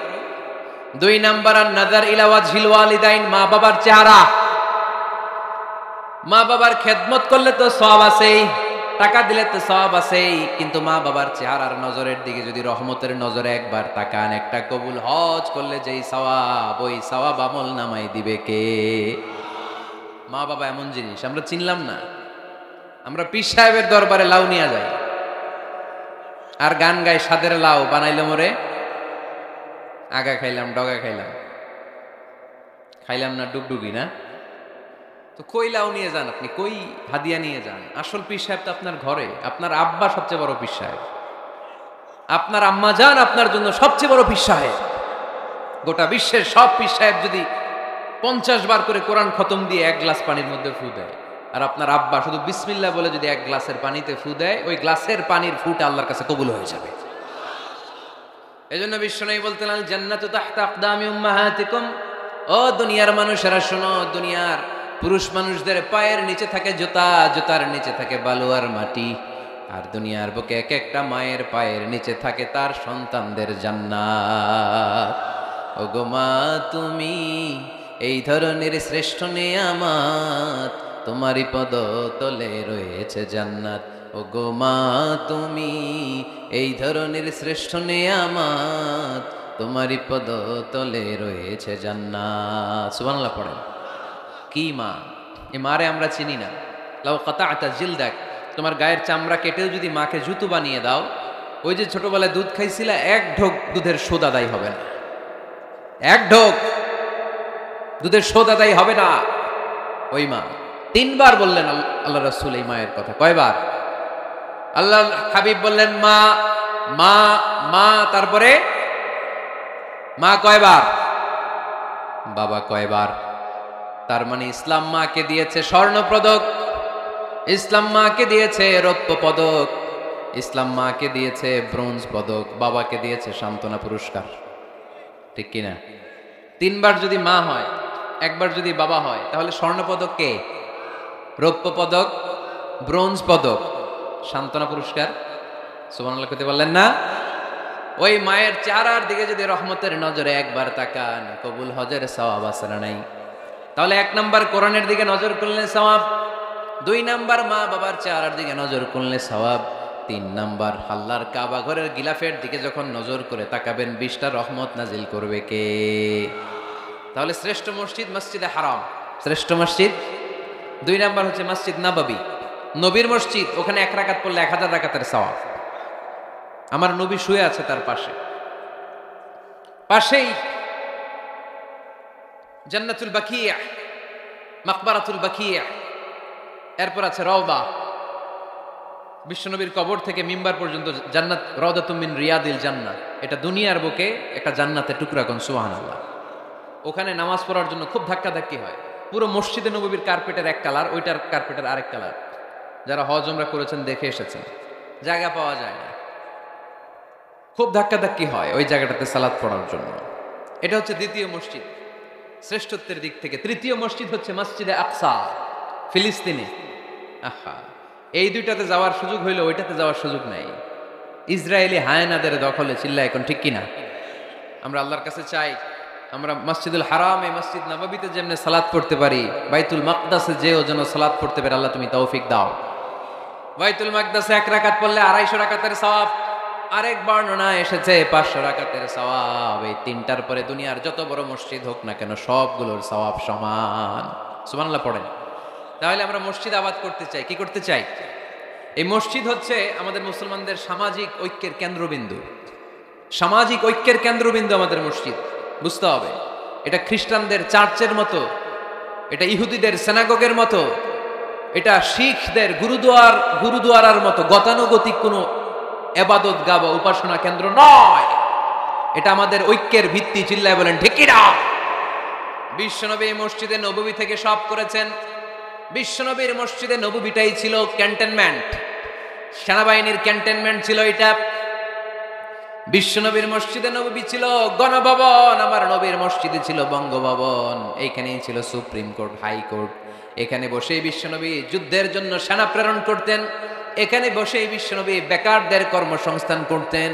2 নাম্বার আন-নাযার ইলা ওয়াজহিল ওয়ালিদাইন, মা বাবার চেহারা। মা বাবার খেদমত করলে তো সওয়াব আছেই, টাকা দিলে তো সওয়াব আছেই, কিন্তু মা বাবার চেহারার নজরের দিকে যদি রহমতের নজরে একবার তাকান, একটা কবুল হজ করলে যেই সওয়াব, ওই সওয়াব আমল নামাই দিবে কে? মা বাবা এমন জিনিস আমরা চিনলাম না। আমরা পীর সাহেবের দরবারে লাউ নিয়ে যাই আর গান গাই, সাদের লাউ বানাইলো মোরে, আগা খাইলাম ডগা খাইলাম, খাইলাম না ডুগডুগি না। তো কই লাউ নিয়ে যান আপনি, কই হাদিয়া নিয়ে যান? আসল পীর সাহেব তো আপনার ঘরে। আপনার আব্বা সবচেয়ে বড় পীর সাহেব, আপনার আম্মা জান আপনার জন্য সবচেয়ে বড় পীর সাহেব। গোটা বিশ্বের সব পীর সাহেব যদি 50 বার করে কোরআন খতম দিয়ে 1 গ্লাস পানির মধ্যে ফু দেয়, আর আপনার আব্বা শুধু বিসমিল্লাহ বলে যদি 1 গ্লাসের পানিতে ফু দেয়, ওই গ্লাসের পানির ফুটা আল্লাহর কাছে কবুল হয়ে যাবে। এজন্য বিশ্বনবী বলতেন, আল জান্নাতু তাহতা আকদামি উম্মাহাতিকুম। ও দুনিয়ার মানুষেরা শোনো, দুনিয়ার পুরুষ মানুষদের পায়ের নিচে থাকে জুতা, জুতার নিচে থাকে বালু আর মাটি। আর দুনিয়ার বুকে এক একটা মায়ের পায়ের নিচে থাকে তার সন্তানদের জান্নাত। ওগো মা তুমি এই ধরনের শ্রেষ্ঠ নেয়ামত, তোমারই পদ তলে রয়েছে জান্নাত। ওগো মা তুমি এই ধরনের শ্রেষ্ঠ নেয়ামত, তোমারই পদ তলে রয়েছে জান্নাত। সুবহানাল্লাহ পড়েন। কি মা? এই মারে আমরা চিনি না। লাউ কাতাআতা জিলদাক, তোমার গায়ের চামড়া কেটেও যদি মাকে জুতো বানিয়ে দাও, ওই যে ছোটবেলায় দুধ খাইছিলা, 1 ঢোক দুধের শোধ আদায় হবে না। 1 ঢোক দুধের শোধ আদায় হবে না। ওই মা 3 বার বললেন আল্লাহ রাসূল এই মায়ের কথা। কয়বার? আল্লাহ হাবিব বললেন মা মা মা, তারপরে মা কয়বার? বাবা কয়বার? তার মানে ইসলাম মাকে দিয়েছে স্বর্ণ পদক, ইসলাম মাকে দিয়েছে রৌপ্য পদক, ইসলাম মাকে দিয়েছে ব্রোঞ্জ পদক, বাবাকে দিয়েছে সান্ত্বনা পুরস্কার। ঠিক কিনা? 3বার যদি মা হয়, 1বার যদি বাবা হয়, তাহলে স্বর্ণ পদক কে? রৌপ্য পদক, ব্রোঞ্জ পদক, সান্ত্বনা পুরস্কার। সুবহানাল্লাহ কইতে বললেন না? ওই মায়ের চেহারার দিকে যদি রহমতের নজরে একবার তাকান, কবুল হজের সওয়াব আছে না নাই? তাহলে 1 নাম্বার কোরআনের দিকে নজর করলে সওয়াব, 2 নাম্বার মা বাবার চেহারার দিকে নজর করলে সওয়াব, 3 নাম্বার আল্লাহর কাবা ঘরের গিলাফের দিকে যখন নজর করে তাকাবেন 20টা রহমত নাজিল করবে কে? তাহলে শ্রেষ্ঠ মসজিদ মসজিদে হারাম, শ্রেষ্ঠ মসজিদ। 2 নাম্বার হচ্ছে মসজিদ নববী, নবীর মসজিদ, ওখানে 1 রাকাত পড়লে 1000 রাকাতের সওয়াব। আমার নবী শুয়ে আছে তার পাশে, পাশেই জান্নাতুল বাকিয়া, মাকবারাতুল বাকিয়া, এরপর আছে রওবা। বিশ্বনবীর কবর থেকে মিম্বার পর্যন্ত জান্নাত, রাউদাতুম মিন রিয়াদিল জান্নাহ। এটা দুনিয়ার বুকে একটা জান্নাতের টুকরা, কোন সুবহানাল্লাহ। ওখানে নামাজ পড়ার জন্য খুব ধাক্কাধাক্কি হয়। পুরো মসজিদে নববীর কার্পেটের এক কালার, ওইটার কার্পেটের আরেক কালার। যারা হজ উমরা করেছেন দেখে এসেছেন, জায়গা পাওয়া যায় না, খুব ধাক্কাধাক্কি হয় ওই জায়গাটাতে সালাত পড়ার জন্য। এটা হচ্ছে দ্বিতীয় মসজিদ শ্রেষ্ঠত্বের দিক থেকে। তৃতীয় মসজিদ হচ্ছে মসজিদে আকসা, ফিলিস্তিনে। আহা, এই দুইটাতে যাওয়ার সুযোগ হইলো, ওইটাতে যাওয়ার সুযোগ নাই। ইসরায়েলি হায়নাদের দখলে, চিল্লা এখন ঠিক কিনা? আমরা আল্লাহর কাছে চাই আমরা মসজিদুল হারাম, এই মসজিদ নববীতে যেমনে সালাত পড়তে পারি, বাইতুল মাকদাসে যেও যেন সালাত পড়তে পারে। আল্লাহ তুমি তৌফিক দাও। বাইতুল মাকদাসে 1 রাকাত পড়লে 250 রাকাতের সওয়াব, আরেক বর্ণনা এসেছে 500 রাকাতের সওয়াব। এই 3টার পরে দুনিয়ার যত বড় মসজিদ হোক না কেন সবগুলোর সওয়াব সমান। সুবহানাল্লাহ পড়েন। তাহলে আমরা মসজিদ আবাদ করতে চাই, কি করতে চাই? এই মসজিদ হচ্ছে আমাদের মুসলমানদের সামাজিক ঐক্যের কেন্দ্রবিন্দু, সামাজিক ঐক্যের কেন্দ্রবিন্দু আমাদের মসজিদ। বুঝতে হবে, এটা খ্রিস্টানদের চার্চের মতো, এটা ইহুদিদের সিনাগগের মতো, এটা শিখদের গুরুদুয়ারার মতো গতানুগতিক কোনো ইবাদত গাহ বা উপাসনা কেন্দ্র নয়। এটা আমাদের ঐক্যের ভিত্তি। চিল্লায় বলেন ঠিক কিনা? বিশ্বনবী মসজিদে নববী থেকে সব করেছেন। বিশ্বনবীর মসজিদে নববীটাই ছিল ক্যান্টনমেন্ট, সেনাবাহিনীর ক্যান্টনমেন্ট ছিল এটা। বিশ্বনবীর মসজিদে নববী ছিল গণভবন, আমার নবীর মসজিদে ছিল বঙ্গভবন। এইখানেই ছিল সুপ্রিম কোর্ট, হাইকোর্ট। এখানে বসেই বিশ্বনবী যুদ্ধের জন্য সেনা প্রেরণ করতেন। এখানে বসেই বিশ্বনবী বেকারদের কর্মসংস্থান করতেন।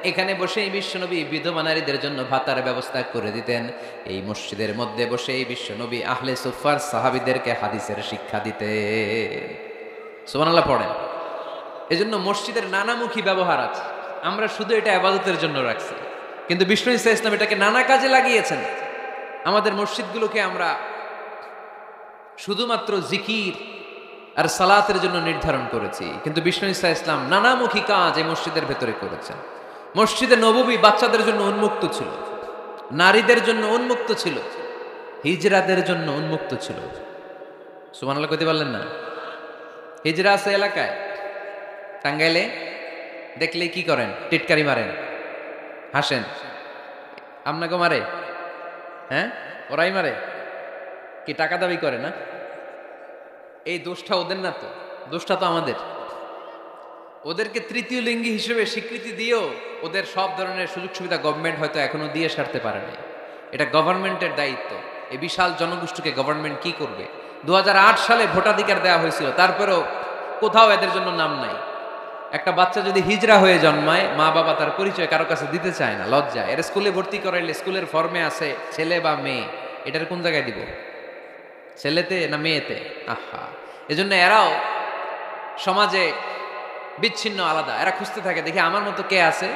এখানে বসেই বিশ্বনবী বিধবা নারীদের জন্য ভাতার ব্যবস্থা করে দিতেন। এই মসজিদের মধ্যে বসেই বিশ্বনবী আহলে সুফার সাহাবীদেরকে হাদিসের শিক্ষা দিতেন। সুবহানাল্লাহ পড়েন। এজন্য মসজিদের নানামুখী ব্যবহার আছে। আমরা শুধু এটা ইবাদতের জন্য রাখছি, কিন্তু বিষ্ণু ঈসা ইসলাম এটাকে নানা কাজে লাগিয়েছেন। আমাদের মসজিদগুলোকে আমরা শুধুমাত্র জিকির আর সালাতের জন্য নির্ধারণ করেছি, কিন্তু বিষ্ণু ঈসা ইসলাম নানামুখী কাজ এই মসজিদের ভেতরে করেছেন। মসজিদে নববী বাচ্চাদের জন্য উন্মুক্ত ছিল, নারীদের জন্য উন্মুক্ত ছিল, হিজরাদের জন্য উন্মুক্ত ছিল। সুবহানাল্লাহ কইতে পারলেন না? হিজরা আছে এলাকায়, টাঙ্গাইলে দেখলেই কি করেন? টিটকারি মারেন, হাসেন। আপনাকে মারে? হ্যাঁ, ওরাই মারে। কি টাকা দাবি করে না? এই দোষটা ওদের না, তো দোষটা তো আমাদের। ওদেরকে তৃতীয় লিঙ্গী হিসেবে স্বীকৃতি দিয়েও ওদের সব ধরনের সুযোগ সুবিধা গভর্নমেন্ট হয়তো এখনো দিয়ে সারতে পারে না। এটা গভর্নমেন্টের দায়িত্ব। এই বিশাল জনগোষ্ঠীকে গভর্নমেন্ট কি করবে? 2008 সালে ভোটাধিকার দেওয়া হয়েছিল, তারপরেও কোথাও এদের জন্য নাম নাই। একটা বাচ্চা যদি হিজরা হয়ে জন্মায়, মা বাবা তার পরিচয় কারো কাছে দিতে চায় না, লজ্জায়। এর স্কুলে ভর্তি করাইলে স্কুলের ফর্মে আছে ছেলে বা মেয়ে, এটার কোন জায়গায় দিব? ছেলেতে না মেয়েতে? আহা, এজন্য এরাও সমাজে বিচ্ছিন্ন, আলাদা। এরা খুঁজতে থাকে, দেখি আমার মতো কে আছে,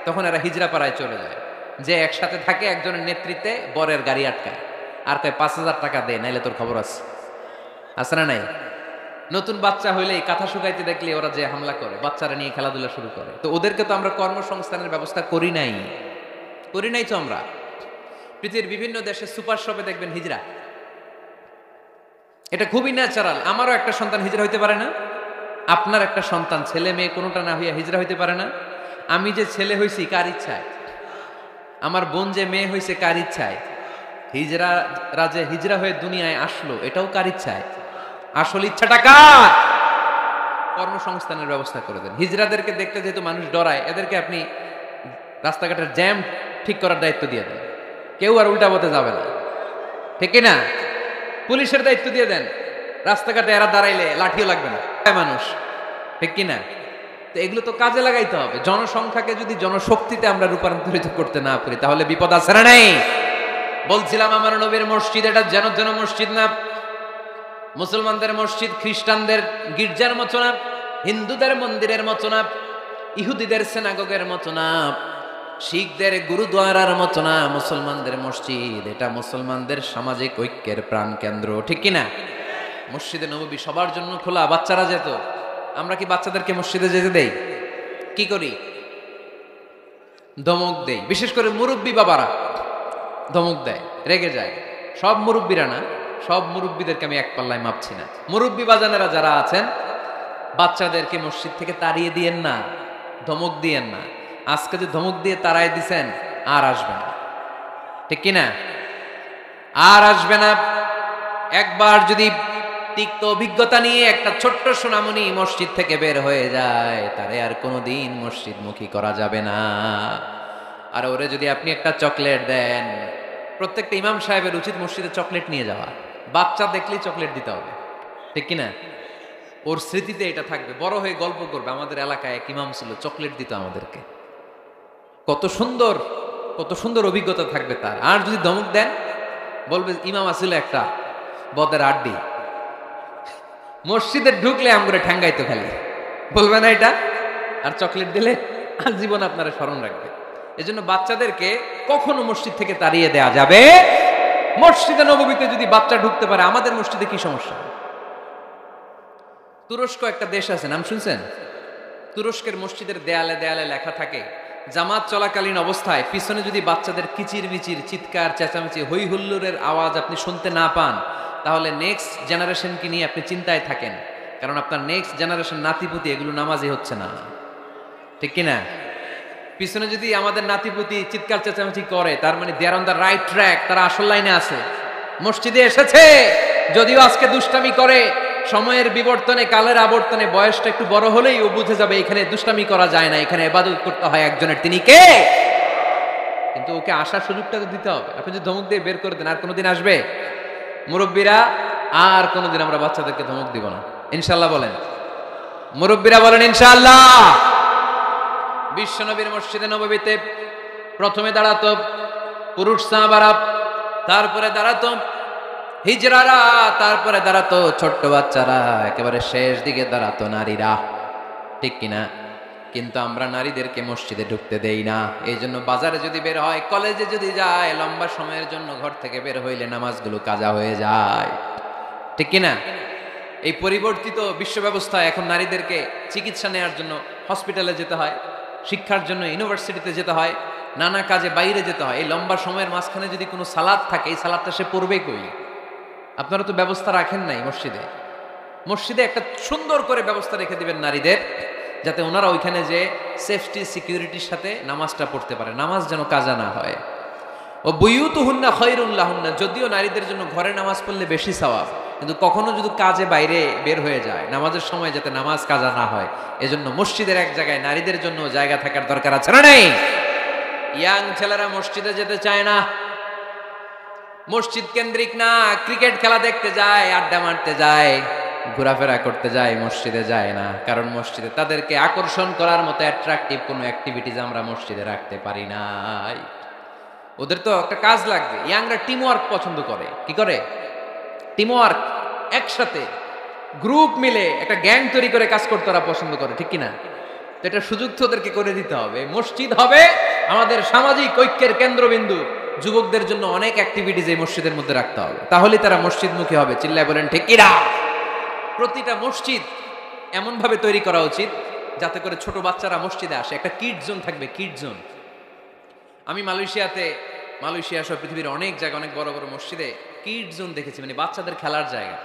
তখন এরা হিজরা পাড়ায় চলে যায়। যে একসাথে থাকে, একজনের নেতৃত্বে বরের গাড়ি আটকায়, আর কয় 5000 টাকা দে, নাইলে তোর খবর আছে। আছে না নাই? নতুন বাচ্চা হইলেই কাঁথা শুকাইতে দেখলে ওরা যে হামলা করে, বাচ্চারা নিয়ে খেলাধুলা শুরু করে। তো ওদেরকে তো আমরা কর্মসংস্থানের ব্যবস্থা করি নাই তো আমরা। পৃথিবীর বিভিন্ন দেশে সুপার শপে দেখবেন হিজরা, এটা খুবই ন্যাচারাল। আমারও একটা সন্তান হিজরা হইতে পারে না? আপনার একটা সন্তান ছেলে মেয়ে কোনোটা না হইয়া হিজরা হইতে পারে না? আমি যে ছেলে হইছি কার ইচ্ছায়? আমার বোন যে মেয়ে হইছে কার ইচ্ছায়? হিজরা যে হিজরা হয়ে দুনিয়ায় আসলো এটাও কার ইচ্ছায়? আসল ইচ্ছাটা কার? কর্মসংস্থানের ব্যবস্থা করে দেন। হিজরাদেরকে দেখতে যেহেতু মানুষ ডরায়, এদেরকে আপনি রাস্তাঘাটের জ্যাম ঠিক করার দায়িত্ব দিয়ে দেন, কেউ আর উল্টা পথে যাবে না, ঠিক না? পুলিশের দায়িত্ব দিয়ে দেন, রাস্তাঘাটে এরা দাঁড়াইলে লাঠিও লাগবে না মানুষ, ঠিক কিনা? তো এগুলো তো কাজে লাগাইতে হবে। জনসংখ্যাকে যদি জনশক্তিতে আমরা রূপান্তরিত করতে না পারি তাহলে বিপদ আছে না নাই? বলছিলাম আমার নবীর মসজিদ এটা যেন যেন মসজিদ না, মুসলমানদের মসজিদ খ্রিস্টানদের গির্জার মতো না, হিন্দুদের মন্দিরের মতো না, ইহুদিদের সিনাগগের মতো না, শিখদের গুরুদ্বারার মতো না। মুসলমানদের মসজিদ এটা মুসলমানদের সামাজিক ঐক্যের প্রাণ কেন্দ্র, ঠিক কিনা? মসজিদে নববী সবার জন্য খোলা। বাচ্চারা যেত, আমরা কি বাচ্চাদেরকে মসজিদে যেতে দেই? কি করি? ধমক দেই। বিশেষ করে মুরব্বী বাবারা ধমক দেয়, রেগে যায়। সব মুরব্বীরা না, সব মুরব্বীদেরকে আমি এক পাল্লায় মাপছি না। মুরব্বী বাজানেরা যারা আছেন, বাচ্চাদেরকে মসজিদ থেকে তাড়িয়ে দিয়েন না, ধমক দিয়েন না। আজকে যে ধমক দিয়ে তাড়াই দিছেন, আর আসবে না, ঠিক কিনা? আর আসবে না। একবার যদি তিক্ত অভিজ্ঞতা নিয়ে একটা ছোট্ট সোনামণি মসজিদ থেকে বের হয়ে যায়, তারে আর কোনোদিন মসজিদমুখী করা যাবে না। আর ওরে যদি আপনি একটা চকলেট দেন, প্রত্যেকটা ইমাম সাহেবের উচিত মসজিদে চকলেট নিয়ে যাওয়া। বাচ্চা দেখলেই চকলেট দিতে হবে, ঠিক কিনা? ওর স্মৃতিতে এটা থাকবে, বড় হয়ে গল্প করবে আমাদের এলাকায় এক ইমাম ছিল, চকলেট দিত আমাদেরকে। কত সুন্দর, কত সুন্দর অভিজ্ঞতা থাকবে তার। আর যদি ধমক দেন, বলবে ইমাম আসিল একটা বদের আড্ডি, মসজিদে ঢুকলে আমগুলো ঠ্যাঙ্গাইতো খালি, বলবে না এটা? আর চকলেট দিলে আজীবন আপনারা স্মরণ রাখবে। এজন্য বাচ্চাদেরকে কখনো মসজিদ থেকে তাড়িয়ে দেয়া যাবে। মসজিদে নববীতে যদি বাচ্চা ঢুকতে পারে, আমাদের মসজিদে কি সমস্যা? তুরস্ক একটা দেশ আছে, নাম শুনছেন? তুরস্কের মসজিদের দেয়ালে দেয়ালে লেখা থাকে, জামাত চলাকালীন অবস্থায় পিছনে যদি বাচ্চাদের কিচির মিচির, চিৎকার চেঁচামেচি, হই হুল্লোড়ের আওয়াজ আপনি শুনতে না পান, তাহলে নেক্সট জেনারেশনকে নিয়ে আপনি চিন্তায় থাকেন, কারণ আপনার নেক্সট জেনারেশন নাতিপুতি এগুলো নামাজই হচ্ছে না, ঠিক কিনা? পিছনে যদি আমাদের নাতিপুতি চিৎকার চেঁচামেচি করে, তার মানে দে আর অন দ্য রাইট ট্র্যাক, তারা আসল লাইনে আছে, মসজিদে এসেছে। যদিও আজকে দুষ্টামি করে, সময়ের বিবর্তনে, কালের আবর্তনে বয়সটা একটু বড় হলেই ও বুঝে যাবে এখানে দুষ্টামি করা যায় না, এখানে ইবাদত করতে হয় একজনের, তিনি কে? কিন্তু ওকে আসার সুযোগটা তো দিতে হবে। আপনি যদি ধমক দিয়ে বের করে দেন, আর কোনোদিন আসবে? মুরব্বীরা, আর কোনোদিন আমরা বাচ্চাদেরকে ধমক দিব না, ইনশাল্লাহ বলেন। মুরব্বীরা বলেন ইনশাআল্লাহ। বিশ্বনবীর মসজিদে নববীতে প্রথমে দাঁড়াতো পুরুষ সাহাবারা, তারপরে দাঁড়াতো হিজরারা, তারপরে দাঁড়াতো ছোট্ট বাচ্চারা, একেবারে শেষ দিকে দাঁড়াতো নারীরা, ঠিক কিনা? কিন্তু আমরা নারীদেরকে মসজিদে ঢুকতে দেই না। এই জন্য বাজারে যদি বের হয়, কলেজে যদি যায়, লম্বা সময়ের জন্য ঘর থেকে বের হইলে নামাজগুলো কাজা হয়ে যায়, ঠিক কিনা? এই পরিবর্তিত বিশ্ব ব্যবস্থায় এখন নারীদেরকে চিকিৎসা নেওয়ার জন্য হসপিটালে যেতে হয়, শিক্ষার জন্য ইউনিভার্সিটিতে যেতে হয়, নানা কাজে বাইরে যেতে হয়। এই লম্বা সময়ের মাঝখানে যদি কোনো সালাদ থাকে, এই সালাদটা সে পড়বে কই? আপনারা তো ব্যবস্থা রাখেন নাই মসজিদে। মসজিদে একটা সুন্দর করে ব্যবস্থা রেখে দিবেন নারীদের, যাতে ওনারা ওইখানে যে সেফটি সিকিউরিটির সাথে নামাজটা পড়তে পারে, নামাজ যেন কাজা না হয়। ও বুয়ুতুহুন্না খায়রুল লাহুন্না, যদিও নারীদের জন্য ঘরে নামাজ পড়লে বেশি সওয়াব, কিন্তু কখনো যদি কাজে বাইরে বের হয়ে যায়, নামাজের সময় যাতে নামাজ কাজা না হয়, এজন্য মসজিদের এক জায়গায় নারীদের জন্য জায়গা থাকার দরকার আছে না নেই? ইয়াং ছেলেরা মসজিদে যেতে চায় না, মসজিদ কেন্দ্রিক না, ক্রিকেট খেলা দেখতে যায়, আড্ডা মারতে যায়, ঘোরাফেরা করতে যায়, মসজিদে যায় না। কারণ মসজিদে তাদেরকে আকর্ষণ করার মতো অ্যাট্রাকটিভ কোনো অ্যাক্টিভিটিজ আমরা মসজিদে রাখতে পারি নাই। ওদের তো একটা কাজ লাগবে। ইয়াংরা টিম ওয়ার্ক পছন্দ করে। কি করে? টিম ওয়ার্ক, একসাথে গ্রুপ মিলে একটা গ্যাং তৈরি করে কাজ করতে ওরা পছন্দ করে, ঠিক কিনা? তো এটা সুযোগ তো ওদেরকে করে দিতে হবে। মসজিদ হবে আমাদের সামাজিক ঐক্যের কেন্দ্রবিন্দু। যুবকদের জন্য অনেক অ্যাক্টিভিটিজ এই মসজিদের মধ্যে রাখতে হবে, তাহলে তারা মসজিদমুখী হবে। চিল্লায় বলেন ঠিক কিনা? প্রতিটা মসজিদ এমন ভাবে তৈরি করা উচিত যাতে করে ছোট বাচ্চারা মসজিদে আসে। একটা কিড জোন থাকবে, কিড জোন। আমি মালয়েশিয়া সহ পৃথিবীর অনেক জায়গায়, অনেক বড় বড় মসজিদে কিড জোন দেখেছি, মানে বাচ্চাদের খেলার জায়গা।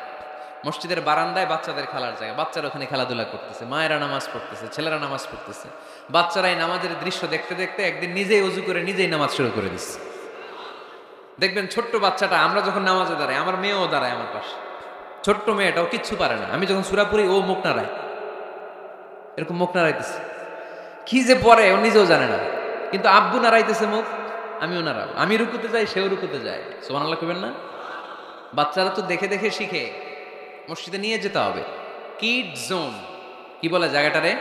মসজিদের বারান্দায় বাচ্চাদের খেলার জায়গা, বাচ্চারা ওখানে খেলাধুলা করতেছে, মায়েরা নামাজ পড়তেছে, ছেলেরা নামাজ পড়তেছে। বাচ্চারাই নামাজের দৃশ্য দেখতে দেখতে একদিন নিজেই ওযু করে নিজেই নামাজ শুরু করে দিচ্ছে। দেখবেন ছোট্ট বাচ্চাটা, আমরা যখন নামাজে দাঁড়াই, আমার মেয়েও দাঁড়ায় আমার পাশে, ছোট্ট মেয়েটাও কিচ্ছু পারে না, আমি যখন সূরা পড়ি ও মুখ নাড়ায়, এরকম মুখ নাড়াইতেছে, কি যে পড়ে ও নিজেও জানে না, কিন্তু আব্বু নাড়াইতেছে মুখ, আমিও নাড়াবো, আমি রুকুতে যাই সেও রুকুতে যায়। সুবহানাল্লাহ কইবেন না? বাচ্চারা তো দেখে দেখে শিখে। মসজিদে নিয়ে যেতে হবে। কিড জোন, কি বলে জায়গাটারে?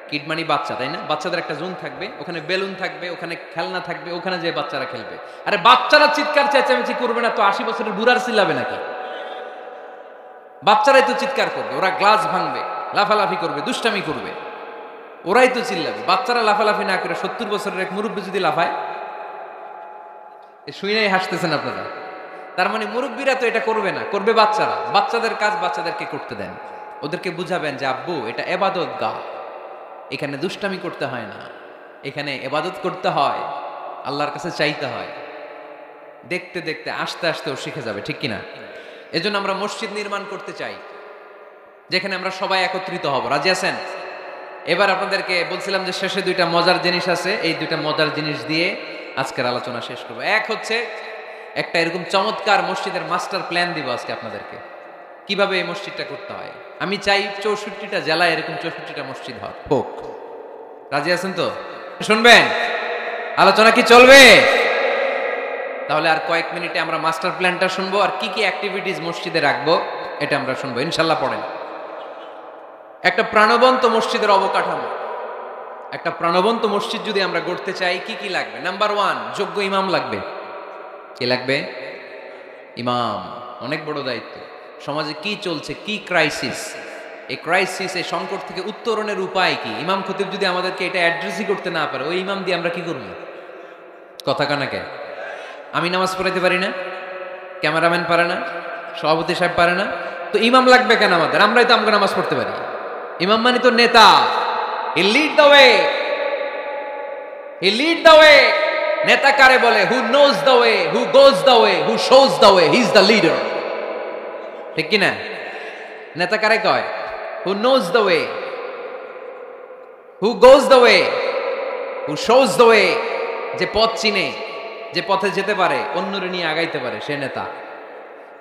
কিড মানে বাচ্চা, তাই না? বাচ্চাদের একটা জোন থাকবে, ওখানে বেলুন থাকবে, ওখানে খেলনা থাকবে, ওখানে যে বাচ্চারা খেলবে। আরে বাচ্চারা চিৎকার চেঁচামেচি করবে না তো 80 বছরের বুড়ার চিল্লাবে নাকি? বাচ্চারাই তো চিৎকার করবে, ওরা গ্লাস ভাঙবে, লাফালাফি করবে, দুষ্টামি করবে, ওরাই তো চিল্লাবে। বাচ্চারা লাফালাফি না করে 70 বছরের এক মুরব্বী যদি লাফায়, শুনেই হাসতেছেন আপনারা। তার মানে মুরব্বীরা তো এটা করবে না, করবে বাচ্চারা। বাচ্চাদের কাজ বাচ্চাদেরকে করতে দেন, ওদেরকে বুঝাবেন যে আব্বু এটা ইবাদত গাহ, এখানে দুষ্টামি করতে হয় না, এখানে ইবাদত করতে হয়, আল্লাহর কাছে চাইতে হয়। দেখতে দেখতে আস্তে আস্তে ও শিখে যাবে, ঠিক কিনা? এজন্য আমরা মসজিদ নির্মাণ করতে চাই যেখানে আমরা সবাই একত্রিত হব। রাজি আছেন? এবার আপনাদেরকে বলছিলাম যে শেষে দুইটা মজার জিনিস আছে, এই দুইটা মজার জিনিস দিয়ে আজকের আলোচনা শেষ করব। এক হচ্ছে একটা এরকম চমৎকার মসজিদের মাস্টার প্ল্যান দিব আজকে আপনাদেরকে, কিভাবে এই মসজিদটা করতে হয়। আমি চাই 64টা জেলায় এরকম 64টা মসজিদ হোক। রাজি আছেন তো? শুনবেন? আলোচনা কি চলবে? তাহলে আর কয়েক মিনিটে আমরা মাস্টার প্ল্যানটা শুনবো, আর কি কি অ্যাক্টিভিটিস মসজিদে রাখবো এটা আমরা শুনবো ইনশাল্লাহ। পড়েন। একটা প্রাণবন্ত মসজিদের অবকাঠামো, একটা প্রাণবন্ত মসজিদ যদি আমরা গড়তে চাই কি কি লাগবে? নাম্বার 1, যোগ্য ইমাম লাগবে। কি লাগবে? ইমাম। অনেক বড় দায়িত্ব। সমাজে কি চলছে, কি ক্রাইসিস, এই ক্রাইসিস, এই সংকট থেকে উত্তরণের উপায় কি? ইমাম খতিব যদি আমাদেরকে এটা অ্যাড্রেসই করতে না পারে, ওই ইমাম দিয়ে আমরা কি করব? কথা কানাকে আমি নামাজ পড়াইতে পারি না, ক্যামেরাম্যান পারে না, সভাপতি সাহেব পারে না, তো ইমাম লাগবে কেন আমাদের? আমরাই তো আমাকে নামাজ পড়তে পারি। ইমাম মানে তো নেতা। He lead the way, he lead the way. নেতা কারে বলে? Who knows the way, who goes the way, who shows the way, he is the leader. ঠিক কি না? নেতা কারে কয়? Who knows the way, who goes the way, who shows the way. যে পথ চিনে, যে পথে যেতে পারে, অন্যরে নিয়ে আগাইতে পারে, সে নেতা।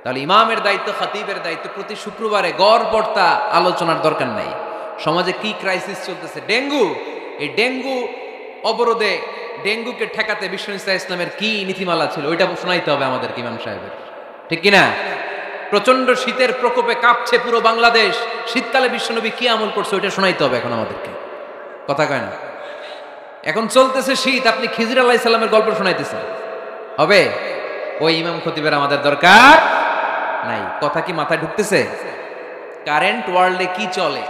তাহলে ইমামের দায়িত্ব, খতিবের দায়িত্ব প্রতি শুক্রবারে গড় পড়তা আলোচনার দরকার নাই। সমাজে কি ক্রাইসিস চলতেছে? ডেঙ্গু। এই ডেঙ্গু অবরোধে, ডেঙ্গুকে ঠেকাতে বিশ্বনবী ইসলামের কি নীতিমালা ছিল, ওইটা শোনাইতে হবে আমাদের ইমাম সাহেবের। ঠিক কিনা? প্রচন্ড শীতের প্রকোপে কাঁপছে পুরো বাংলাদেশ, শীতকালে বিশ্বনবী কি আমল করছে ওইটা শোনাইতে হবে এখন আমাদেরকে। কথা কয় না? এখন চলতেছে শীত, আপনি খিজির আলাইহিস সালামের গল্প শোনাইতেছেন, হবে? ওই ইমাম খতিবের আমাদের দরকার নাই। কথা কি মাথায় ঢুকতেছে? কারেন্ট ওয়ার্ল্ডে কি চলে,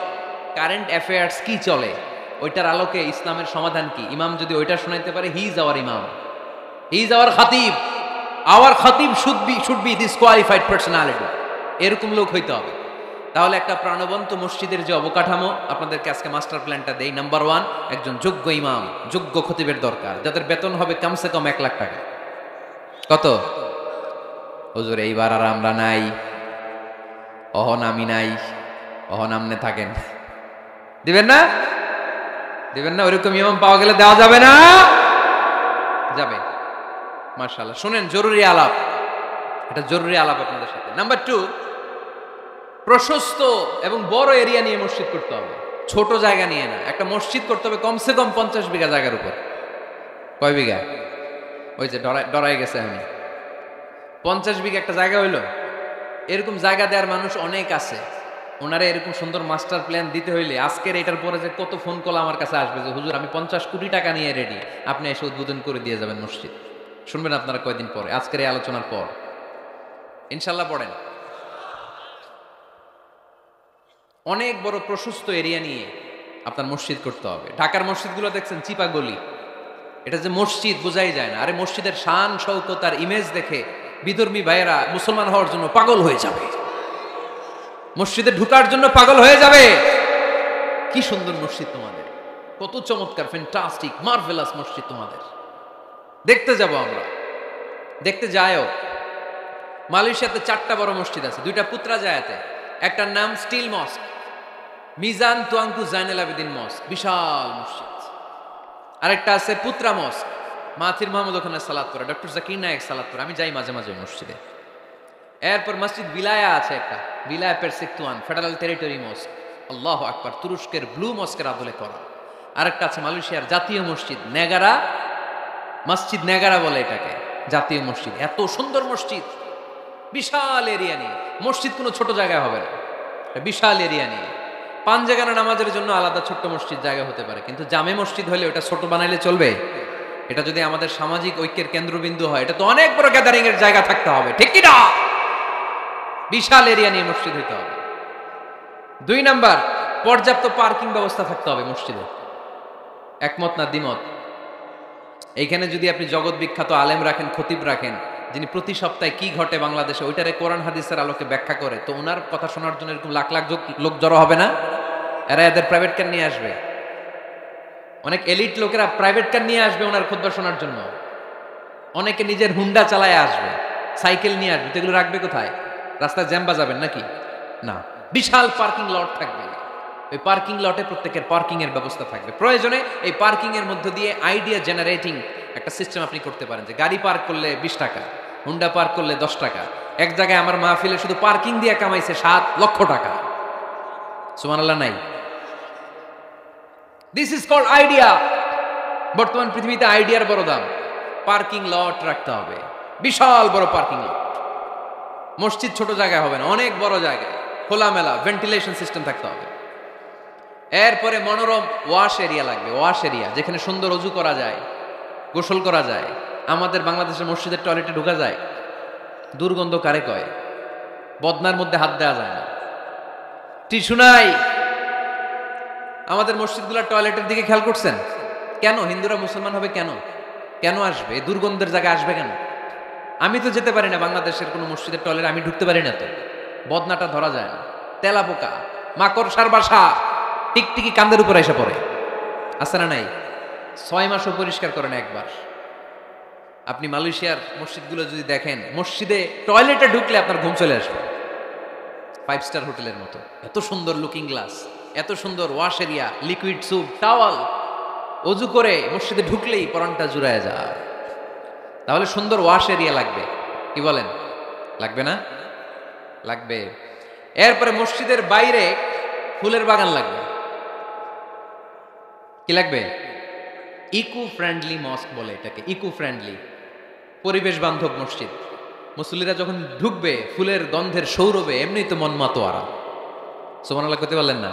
কারেন্ট অ্যাফেয়ার্স কি চলে, ওইটার আলোকে ইসলামের সমাধান কি, ইমাম যদি ওইটা শোনাইতে পারে, হি ইজ আওয়ার ইমাম, হি ইজ আওয়ার খতিব। আওয়ার খতিব should be this qualified personality. এরকম লোক হইতে হবে। তাহলে একটা প্রাণবন্ত মসজিদের যে অবকাঠামো, আপনাদেরকে আজকে মাস্টার প্ল্যানটা দেই। নাম্বার 1, একজন যোগ্য ইমাম, যোগ্য খতিবের দরকার, যাদের বেতন হবে কমসে কম 1 লাখ টাকা। কত? হুজুর এইবার আর আমরা নাই, অহন আমি নাই, অহন আমনে থাকেন। দিবেন না? দিবেন না? ওইরকম ইমাম পাওয়া গেলে দেওয়া যাবে না? যাবে। মাশাআল্লাহ। শুনেন, জরুরি আলাপ, এটা জরুরি আলাপ আপনাদের সাথে। নাম্বার 2, প্রশস্ত এবং বড় এরিয়া নিয়ে মসজিদ করতে হবে, ছোট জায়গা নিয়ে না। একটা মসজিদ করতে হবে কমসে কম 50 বিঘা জায়গার উপর। কয় বিঘা? ওই যে ডরাই গেছে আমি। 50 বিঘা একটা জায়গা হইলো। এরকম জায়গা দেওয়ার মানুষ অনেক আছে। ওনারা এরকম সুন্দর মাস্টার প্ল্যান দিতে হইলে আজকের এটার পরে যে কত ফোন কল আমার কাছে আসবে যে হুজুর আমি 50 কোটি টাকা নিয়ে রেডি, আপনি এসে উদ্বোধন করে দিয়ে যাবেন মসজিদ। শুনবেন আপনারা কয়দিন পরে, আজকের এই আলোচনার পর ইনশাল্লাহ। পড়েন। অনেক বড় প্রশস্ত এরিয়া নিয়ে আপনার মসজিদ করতে হবে। ঢাকার মসজিদগুলো দেখছেন চিপা গলি, এটা যে মসজিদ বোঝাই যায় না। আরে মসজিদের শান শৌকত আর ইমেজ দেখে বিধর্মী ভাইয়েরা মুসলমান হওয়ার জন্য পাগল হয়ে যাবে, মসজিদে ঢুকার জন্য পাগল হয়ে যাবে। কি সুন্দর মসজিদ তোমাদের, কত চমৎকার, ফ্যান্টাস্টিক, মার্ভেলাস মসজিদ তোমাদের। দেখতে যাব আমরা, দেখতে যায়ও। মালয়েশিয়াতে 4টা বড় মসজিদ আছে, 2টা পুত্রাজায়াতে, একটার নাম স্টিল মস্ক, মিজান তুয়াঙ্কু জাইনুল আবেদিন মস্ক, বিশাল মসজিদ। আরেকটা আছে পুত্রা মস্ক, মাথির মাহমুদ ওখানে সালাত পড়ে, ডক্টর জাকির নায়েক সালাত পড়ে, আমি যাই মাঝে মাঝে মসজিদে। এরপর মসজিদ বিলায়া আছে একটা, বিলায়া পেরসিকতুয়ান ফেডারেল টেরিটরি মস্ক, আল্লাহু আকবার, তুরস্কের ব্লু মস্কের আদলে করা। আরেকটা আছে মালয়েশিয়ার জাতীয় মসজিদ নেগারা, মসজিদ নেগারা বলে এটাকে, জাতীয় মসজিদ। এত সুন্দর মসজিদ, বিশাল এরিয়া নিয়ে মসজিদ, কোনো ছোট জায়গায় হবে না, বিশাল এরিয়া নিয়ে। পাঞ্জাগানা নামাজের জন্য আলাদা ছোট্ট মসজিদ জায়গা হতে পারে, কিন্তু জামে মসজিদ হলে ওটা ছোট বানাইলে চলবে? এটা যদি আমাদের সামাজিক ঐক্যের কেন্দ্রবিন্দু হয়, এটা তো অনেক বড় গ্যাদারিং এর জায়গা থাকতে হবে, ঠিক কি না? বিশাল এরিয়া নিয়ে মসজিদ হতে হবে। 2 নাম্বার, পর্যাপ্ত পার্কিং ব্যবস্থা থাকতে হবে মসজিদে। একমত না দ্বিমত? এইখানে যদি আপনি জগৎ বিখ্যাত আলেম রাখেন, খতিব রাখেন, যিনি প্রতি সপ্তাহে কি ঘটে বাংলাদেশে ওইটারে কোরআন হাদিসের আলোকে ব্যাখ্যা করে, তো ওনার কথা শোনার জন্য এরকম লাখ লাখ লোক জড়ো হবে না? এরা এদের প্রাইভেট কার নিয়ে আসবে, অনেক এলিট লোকেরা প্রাইভেট কার নিয়ে আসবে ওনার খুতবা শোনার জন্য। অনেকে নিজের হুন্ডা চালায় আসবে, সাইকেল নিয়ে আসবে, তো এগুলো রাখবে কোথায়? রাস্তায় জ্যাম বাজাবেন নাকি? না, বিশাল পার্কিং লট থাকবে। ওই পার্কিং লটে প্রত্যেকের পার্কিং এর ব্যবস্থা থাকবে। প্রয়োজনে এই পার্কিং এর মধ্য দিয়ে আইডিয়া জেনারেটিং একটা সিস্টেম আপনি করতে পারেন, যে গাড়ি পার্ক করলে 20 টাকা, হুন্ডা পার্ক করলে 10 টাকা। এক জায়গায় আমার মাহফিলে শুধু পার্কিং দিয়ে কামাইছে 7 লক্ষ টাকা। সুবহানাল্লাহ নাই? This is called idea. বর্তমান পৃথিবীতে আইডিয়ার বড় দাম। পার্কিং লট রাখতে হবে, বিশাল বড় পার্কিং লট। মসজিদ ছোট জায়গায় হবে না, অনেক বড় জায়গায়, খোলামেলা ভেন্টিলেশন সিস্টেম থাকতে হবে। এরপরে মনোরম ওয়াশ এরিয়া লাগবে, ওয়াশ এরিয়া যেখানে সুন্দর অজু করা যায়, গোসল করা যায়। আমাদের বাংলাদেশের মসজিদের টয়লেটে ঢোকা যায়, দুর্গন্ধ কারে কয়? বদনার মধ্যে হাত দেওয়া যায় না, টিস্যু নাই। আমাদের মসজিদগুলোর টয়লেটের দিকে খেয়াল করছেন? কেন হিন্দুরা মুসলমান হবে? কেন কেন আসবে? এই দুর্গন্ধের জায়গায় আসবে কেন? আমি তো যেতে পারি না বাংলাদেশের কোনো মসজিদের টয়লেট, আমি ঢুকতে পারি না, তো বদনাটা ধরা যায় না। তেলা পোকা, মাকড়সার বাসা, টিকটিকি কান্দের উপর এসে পড়ে, আছে না নাই? 6 মাসও পরিষ্কার করেন একবার। আপনি মালয়েশিয়ার মসজিদগুলো যদি দেখেন, মসজিদে টয়লেটে ঢুকলে আপনার ঘুম চলে আসবে, 5 স্টার হোটেলের মতো। এত সুন্দর লুকিং গ্লাস, এত সুন্দর wash area, liquid soup, towel. অজু করে মসজিদে ঢুকলেই পরানটা জুড়ায় যায়। তাহলে সুন্দর ওয়াশ এরিয়া লাগবে, কি বলেন? লাগবে না? লাগবে। এরপরে মসজিদের বাইরে ফুলের বাগান লাগবে। কি লাগবে? ইকো ফ্রেন্ডলি মস্ক বলে এটাকে, ইকো ফ্রেন্ডলি, পরিবেশ বান্ধব মসজিদ। মুসল্লিরা যখন ঢুকবে ফুলের গন্ধের সৌরভে এমনি তো মন মাতোয়ারা। সুবহানাল্লাহ করতে পারলেন না?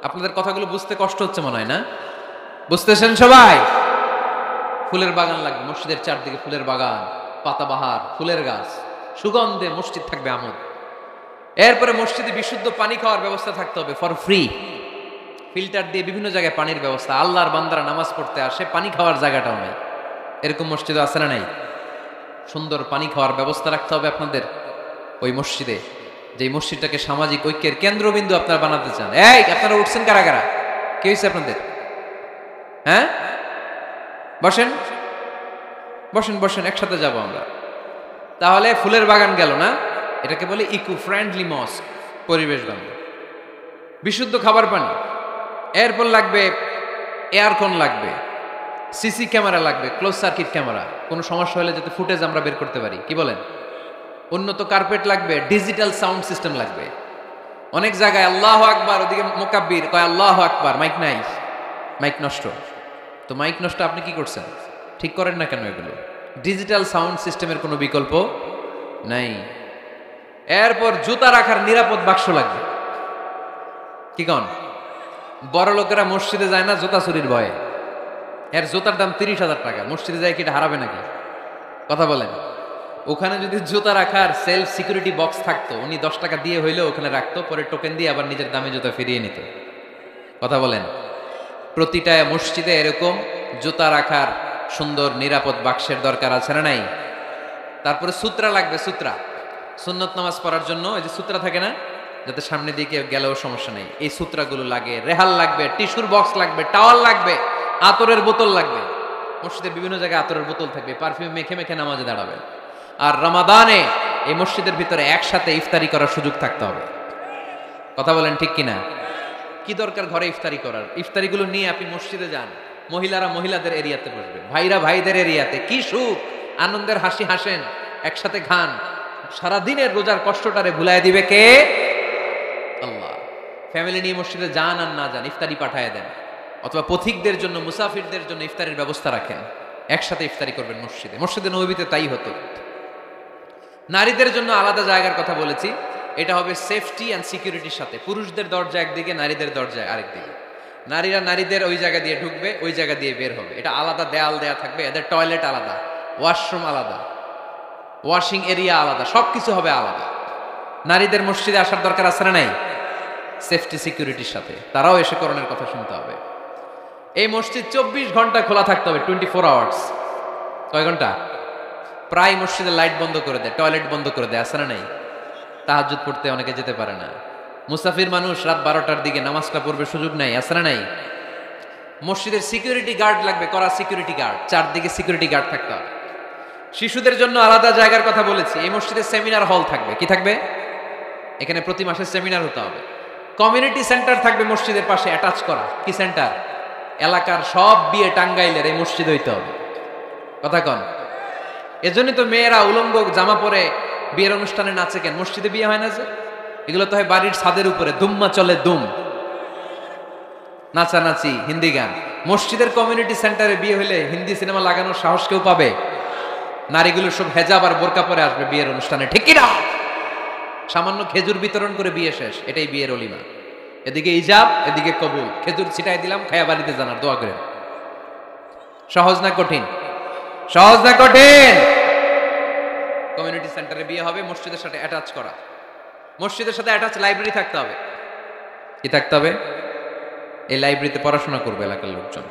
আপনাদের কথাগুলো বুঝতে কষ্ট হচ্ছে মনে হয় না? বুঝতেছেন সবাই? ফুলের বাগান লাগবে মসজিদের চারদিকে, ফুলের বাগান, পাতাবাহার, ফুলের গাছ, সুগন্ধে মসজিদ থাকবে আমোদ। এরপরে মসজিদে বিশুদ্ধ পানি খাওয়ার ব্যবস্থা থাকতে হবে, ফর ফ্রি। ফিল্টার দিয়ে বিভিন্ন জায়গায় পানির ব্যবস্থা। আল্লাহর বান্দারা নামাজ পড়তে আসে, পানি খাওয়ার জায়গাটাও নাই। এরকম মসজিদে আছে না নাই? সুন্দর পানি খাওয়ার ব্যবস্থা রাখতে হবে আপনাদের ওই মসজিদে, যে মসজিদটাকে সামাজিক ঐক্যের কেন্দ্রবিন্দু আপনারা বানাতে চান। এই আপনারা উঠছেন কারা কারা? কি হয়েছে আপনাদের? হ্যাঁ, বসেন বসেন বসেন, একসাথে যাব আমরা। তাহলে ফুলের বাগান গেল না? এটাকে বলে ইকো ফ্রেন্ডলি মস্ক, পরিবেশ বান্ধব। বিশুদ্ধ খাবার পানি। এরপর লাগবে এয়ারকন লাগবে, সিসি ক্যামেরা লাগবে, ক্লোজ সার্কিট ক্যামেরা, কোনো সমস্যা হলে যাতে ফুটেজ আমরা বের করতে পারি, কি বলেন? উন্নত কার্পেট লাগবে, ডিজিটাল সাউন্ড সিস্টেম লাগবে। অনেক জায়গায় আল্লাহু আকবার, ওদিকে মুকাব্বির কয় আল্লাহু আকবার, মাইক নাই, মাইক নষ্ট। তো মাইক নষ্ট আপনি কি করছেন? ঠিক করেন না কেন এগুলো? ডিজিটাল সাউন্ড সিস্টেমের কোনো বিকল্প নাই। এরপর জুতা রাখার নিরাপদ বাক্স লাগবে। কি কন? বড় লোকেরা মসজিদে যায় না জুতা চুরির ভয়ে। এর জুতার দাম 30,000 টাকা, মসজিদে যায় কি এটা হারাবে নাকি? কথা বলেন। ওখানে যদি জুতা রাখার সেলফ সিকিউরিটি বক্স থাকতো, উনি 10 টাকা দিয়ে হইলেও ওখানে রাখতো, পরে টোকেন দিয়ে আবার নিজের দামে জুতা ফিরিয়ে নিত। কথা বলেন। প্রতিটা মসজিদে এরকম জুতা রাখার সুন্দর নিরাপদ বাক্সের দরকার আছে না নাই? তারপরে সূত্রা লাগবে, সূত্রা সুন্নত নামাজ পড়ার জন্য। এই যে সূত্রা থাকে না, যাতে সামনে দিকে গেলেও সমস্যা নেই, এই সূত্রাগুলো লাগে। রেহাল লাগবে, টিস্যুর বক্স লাগবে, টাওয়াল লাগবে, আতরের বোতল লাগবে। মসজিদের বিভিন্ন জায়গায় আতরের বোতল থাকবে, পারফিউম মেখে মেখে নামাজে দাঁড়াবে। আর রমাদানে এই মসজিদের ভিতরে একসাথে ইফতারি করার সুযোগ থাকতে হবে। কথা বলেন ঠিক কিনা? কি দরকার ঘরে ইফতারি করার? ইফতারিগুলো নিয়ে আপনি মসজিদে যান, মহিলারা মহিলাদের এরিয়াতে বসবে, ভাইরা ভাইদের এরিয়াতে, কি সুখ, আনন্দের হাসি হাসেন, একসাথে খান। সারাদিনের রোজার কষ্টটারে ভুলাই দিবে কে? আল্লাহ। ফ্যামিলি নিয়ে মসজিদে যান আর না যান, ইফতারি পাঠায় দেন, অথবা পথিকদের জন্য, মুসাফিরদের জন্য ইফতারের ব্যবস্থা রাখেন, একসাথে ইফতারি করবেন মসজিদে। মসজিদে নববীতে তাই হতো। নারীদের জন্য আলাদা জায়গার কথা বলেছি, এটা হবে সেফটি অ্যান্ড সিকিউরিটির সাথে। পুরুষদের দরজা একদিকে, নারীদের দরজা আরেকদিকে। নারীরা নারীদের ওই জায়গা দিয়ে ঢুকবে, ওই জায়গা দিয়ে বের হবে। এটা আলাদা দেয়াল দেয়া থাকবে, এদের টয়লেট আলাদা, ওয়াশরুম আলাদা, ওয়াশিং এরিয়া আলাদা, সবকিছু হবে আলাদা। নারীদের মসজিদে আসার দরকার আছে না নাই? সেফটি সিকিউরিটির সাথে তারাও এসে কোরআনের কথা শুনতে হবে। এই মসজিদ 24 ঘন্টা খোলা থাকতে হবে, 24 আওয়ার্স। কয় ঘন্টা? প্রায় মসজিদের লাইট বন্ধ করে দেয়, টয়লেট বন্ধ করে দেয়, আছে না নাই? তাহাজ্জুদ পড়তে অনেকে যেতে পারে না, মুসাফির মানুষ রাত 12টার দিকে নামাজটা পড়বে, সুযোগ নাই, আছে না নাই? মসজিদের সিকিউরিটি গার্ড লাগবে, করা সিকিউরিটি গার্ড, চারদিকে সিকিউরিটি গার্ড থাকতে হবে। শিশুদের জন্য আলাদা জায়গার কথা বলেছি। এই মসজিদে সেমিনার হল থাকবে। কি থাকবে? এখানে প্রতি মাসে সেমিনার হতে হবে। কমিউনিটি সেন্টার থাকবে মসজিদের পাশে অ্যাটাচ করা। কি সেন্টার? এলাকার সব বিয়ে টাঙ্গাইলের এই মসজিদ হইতে হবে। কথা কন। এজন্যই তো মেয়েরা উলঙ্গ জামা পরে বিয়ের অনুষ্ঠানে নাচে কেন? মসজিদে বিয়ে হয় না যে? এগুলো তো হয় বাড়ির ছাদের উপরে, দুম্মা চলে দুম, নাচানাচি, হিন্দি গান। মসজিদের কমিউনিটি সেন্টারে বিয়ে হলে হিন্দি সিনেমা লাগানোর সাহস কেউ পাবে? নারীগুলো সব হেজাব আর বোরকা পরে আসবে বিয়ের অনুষ্ঠানে, ঠিক কিনা? সামান্য খেজুর বিতরণ করে বিয়ে শেষ, এটাই বিয়ের অলিমা। এদিকে ইজাব, এদিকে কবুল। খেজুর ছিটাই দিলাম, খায়া বাড়িতে জানার দোয়া করেন। সহজ না কঠিন? সহজ না কঠিন? কমিউনিটি সেন্টারে বিয়ে হবে, মসজিদের সাথে অ্যাটাচ করা। মসজিদের সাথে অ্যাটাচ লাইব্রেরি থাকতে হবে। কি থাকতে হবে? এই লাইব্রেরিতে পড়াশোনা করবে এলাকার লোকজন।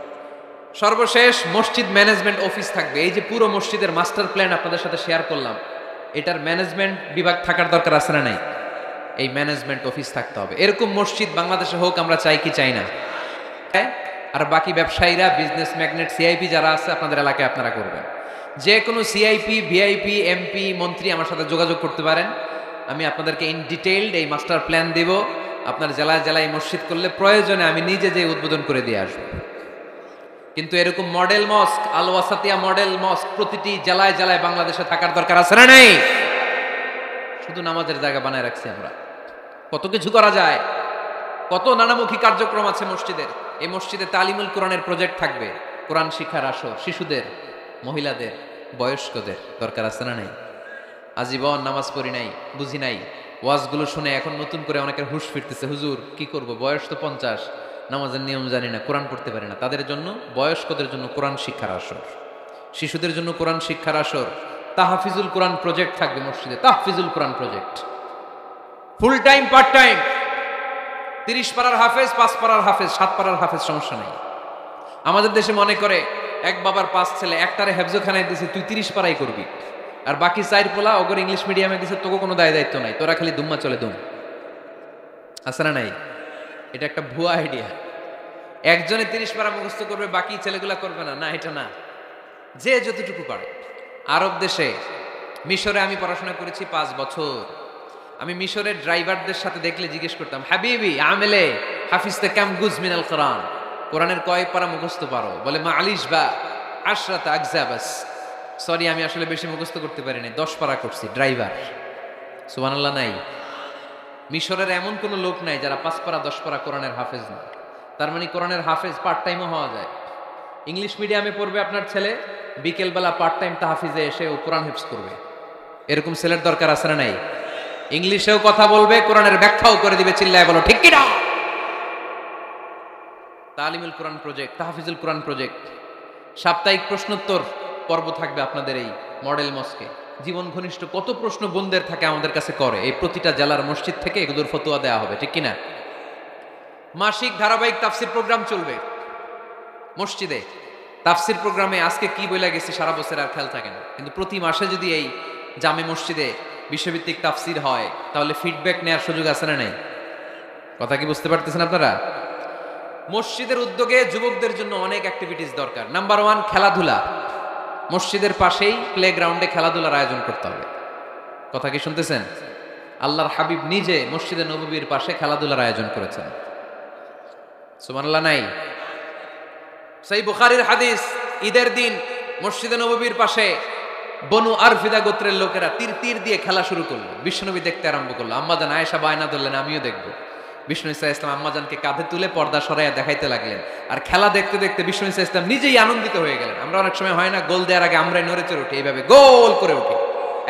সর্বশেষ মসজিদ ম্যানেজমেন্ট অফিস থাকবে। এই যে পুরো মসজিদের মাস্টার প্ল্যান আপনাদের সাথে শেয়ার করলাম, এটার ম্যানেজমেন্ট বিভাগ থাকার দরকার আছে না নাই? এই ম্যানেজমেন্ট অফিস থাকতে হবে। এরকম মসজিদ বাংলাদেশে হোক, আমরা চাই কি চাই না? আর বাকি ব্যবসায়ীরা, বিজনেস ম্যাগনেট, সিআইপি যারা আছে আপনাদের এলাকায় আপনারা করবেন। যে কোনো সিআইপি, ভিআইপি, এমপি, মন্ত্রী আমার সাথে যোগাযোগ করতে পারেন। আমি আপনাদেরকে ইন ডিটেইলড এই মাস্টার প্ল্যান দেব। আপনার জেলায় জেলায় মসজিদ করলে প্রয়োজনে আমি নিজে যে উদ্বোধন করে দিয়ে আসবো। কিন্তু এরকম মডেল মস্ক, আল ওয়াসাতিয়া মডেল মস্ক প্রতিটি জেলায় জেলায় বাংলাদেশে থাকার দরকার আছে না নাই? শুধু নামাজের জায়গা বানায় রাখছি আমরা। কত কিছু করা যায়, কত নানামুখী কার্যক্রম আছে মসজিদের। এই মসজিদে তালিমুল কোরআনের প্রজেক্ট থাকবে, কোরআন শিক্ষার আসর, শিশুদের, মহিলাদের, বয়স্কদের দরকার আছে না নাই? আজীবন নামাজ পড়ি নাই, বুঝি নাই, ওয়াজগুলো শুনে এখন নতুন করে অনেকের হুঁশ ফিরতেছে, হুজুর কি করব, বয়স তো 50, নামাজের নিয়ম জানি না, কোরআন পড়তে পারি না। তাদের জন্য, বয়স্কদের জন্য কোরআন শিক্ষার আসর, শিশুদের জন্য কোরআন শিক্ষার আসর। তাহফিজুল কোরআন প্রজেক্ট থাকবে মসজিদে, তাহফিজুল Quran project, full time part time. 30 পারার হাফেজ, 5 পারার হাফেজ, 7 পারার হাফেজ, সমস্যা নাই। আমাদের দেশে মনে করে এক বাবার 5 ছেলে, একটারে হেফজখানায় দিছে, তুই 30 পারাই করবি, আর বাকি 4 পোলা ওগর ইংলিশ মিডিয়ামে দিছে, তোকে কোনো দায় দায়িত্ব নাই, তোরা খালি দুম্মা চলে দুম। আছে না নাই? এটা একটা ভুয়া আইডিয়া। একজনে 30 পারা মুখস্থ করবে, বাকি ছেলেগুলা করবে না, না এটা না। যে যতটুকু পারে। আরব দেশে, মিশরে আমি পড়াশোনা করেছি 5 বছর। আমি মিশরের ড্রাইভারদের সাথে দেখলে জিজ্ঞেস করতাম, হাবিবি আমেলে হাফিজতে কাম গুজ মিনাল কোরআন, কোরআনের কয় পারা মুখস্থ পারো? বলে মা আলিশ বা আশরাত আকজাবাস। সরি, আমি আসলে বেশি মুখস্থ করতে পারিনি, 10 পারা করছি। ড্রাইভার, সুবহানাল্লাহ নাই? মিশরের এমন কোন লোক নাই যারা 5 পারা 10 পারা কোরআনের হাফেজ না। তার মানে কোরআনের হাফেজ পার্ট টাইমও হওয়া যায়। ইংলিশ মিডিয়ামে পড়বে আপনার ছেলে, বিকেলবেলা পার্ট টাইম তাহফিজে এসে ও কোরআন হেফজ করবে। এরকম ছেলের দরকার আছে না নাই? ইংলিশেও কথা বলবে, কোরআনের ব্যাখ্যাও করে দিবে, চিল্লায় বলো ঠিক কিনা? তালিমুল কোরআন প্রজেক্ট, তাহফিজুল কোরআন প্রজেক্ট। সাপ্তাহিক প্রশ্নোত্তর পর্ব থাকবে আপনাদের এই মডেল মস্কে। জীবন ঘনিষ্ঠ কত প্রশ্ন বোনদের থাকে, আমাদের কাছে করে। এই প্রতিটা জেলার মসজিদ থেকে এগুলোর ফতোয়া দেওয়া হবে, ঠিক কিনা? মাসিক ধারাবাহিক তাফসির প্রোগ্রাম চলবে মসজিদে। তাফসির প্রোগ্রামে আজকে কি বলে গেছি সারা বছর আর খেয়াল থাকে না, কিন্তু প্রতি মাসে যদি এই জামে মসজিদে বিশ্বভিত্তিক তাফসির হয়, তাহলে ফিডব্যাক নেওয়ার সুযোগ আছে না নাই? কথা কি বুঝতে পারতেছেন আপনারা? মসজিদের উদ্যোগে যুবকদের জন্য অনেক অ্যাক্টিভিটিস দরকার। নাম্বার 1, খেলাধুলা। মসজিদের পাশেই প্লে গ্রাউন্ডে খেলাধুলার আয়োজন করতে হবে। কথা কি শুনতেছেন? আল্লাহর হাবিব নিজে মসজিদে নববীর পাশে খেলাধুলার আয়োজন করেছেন। সুবহানাল্লাহ নাই? সেই বুখারীর হাদিস, ঈদের দিন মসজিদে নববীর পাশে বনু আরফিদা গোত্রের লোকেরা তীর তীর দিয়ে খেলা শুরু করলো। বিশ্বনবী দেখতে আরম্ভ করলো। আম্মাজান আয়েশা বায়না ধরলেন, আমিও দেখবো। বিষ্ণু ইসা ইসলাম আম্মাজানকে কাঁধে তুলে পর্দা সরাইয়া দেখাইতে লাগলেন। আর খেলা দেখতে দেখতে বিষ্ণু ইসা ইসলাম নিজেই আনন্দিত হয়ে গেলেন। আমরা অনেক সময় হয় না, গোল দেওয়ার আগে আমরাই নড়ে চড়ে উঠি, এইভাবে গোল করে উঠি,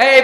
এই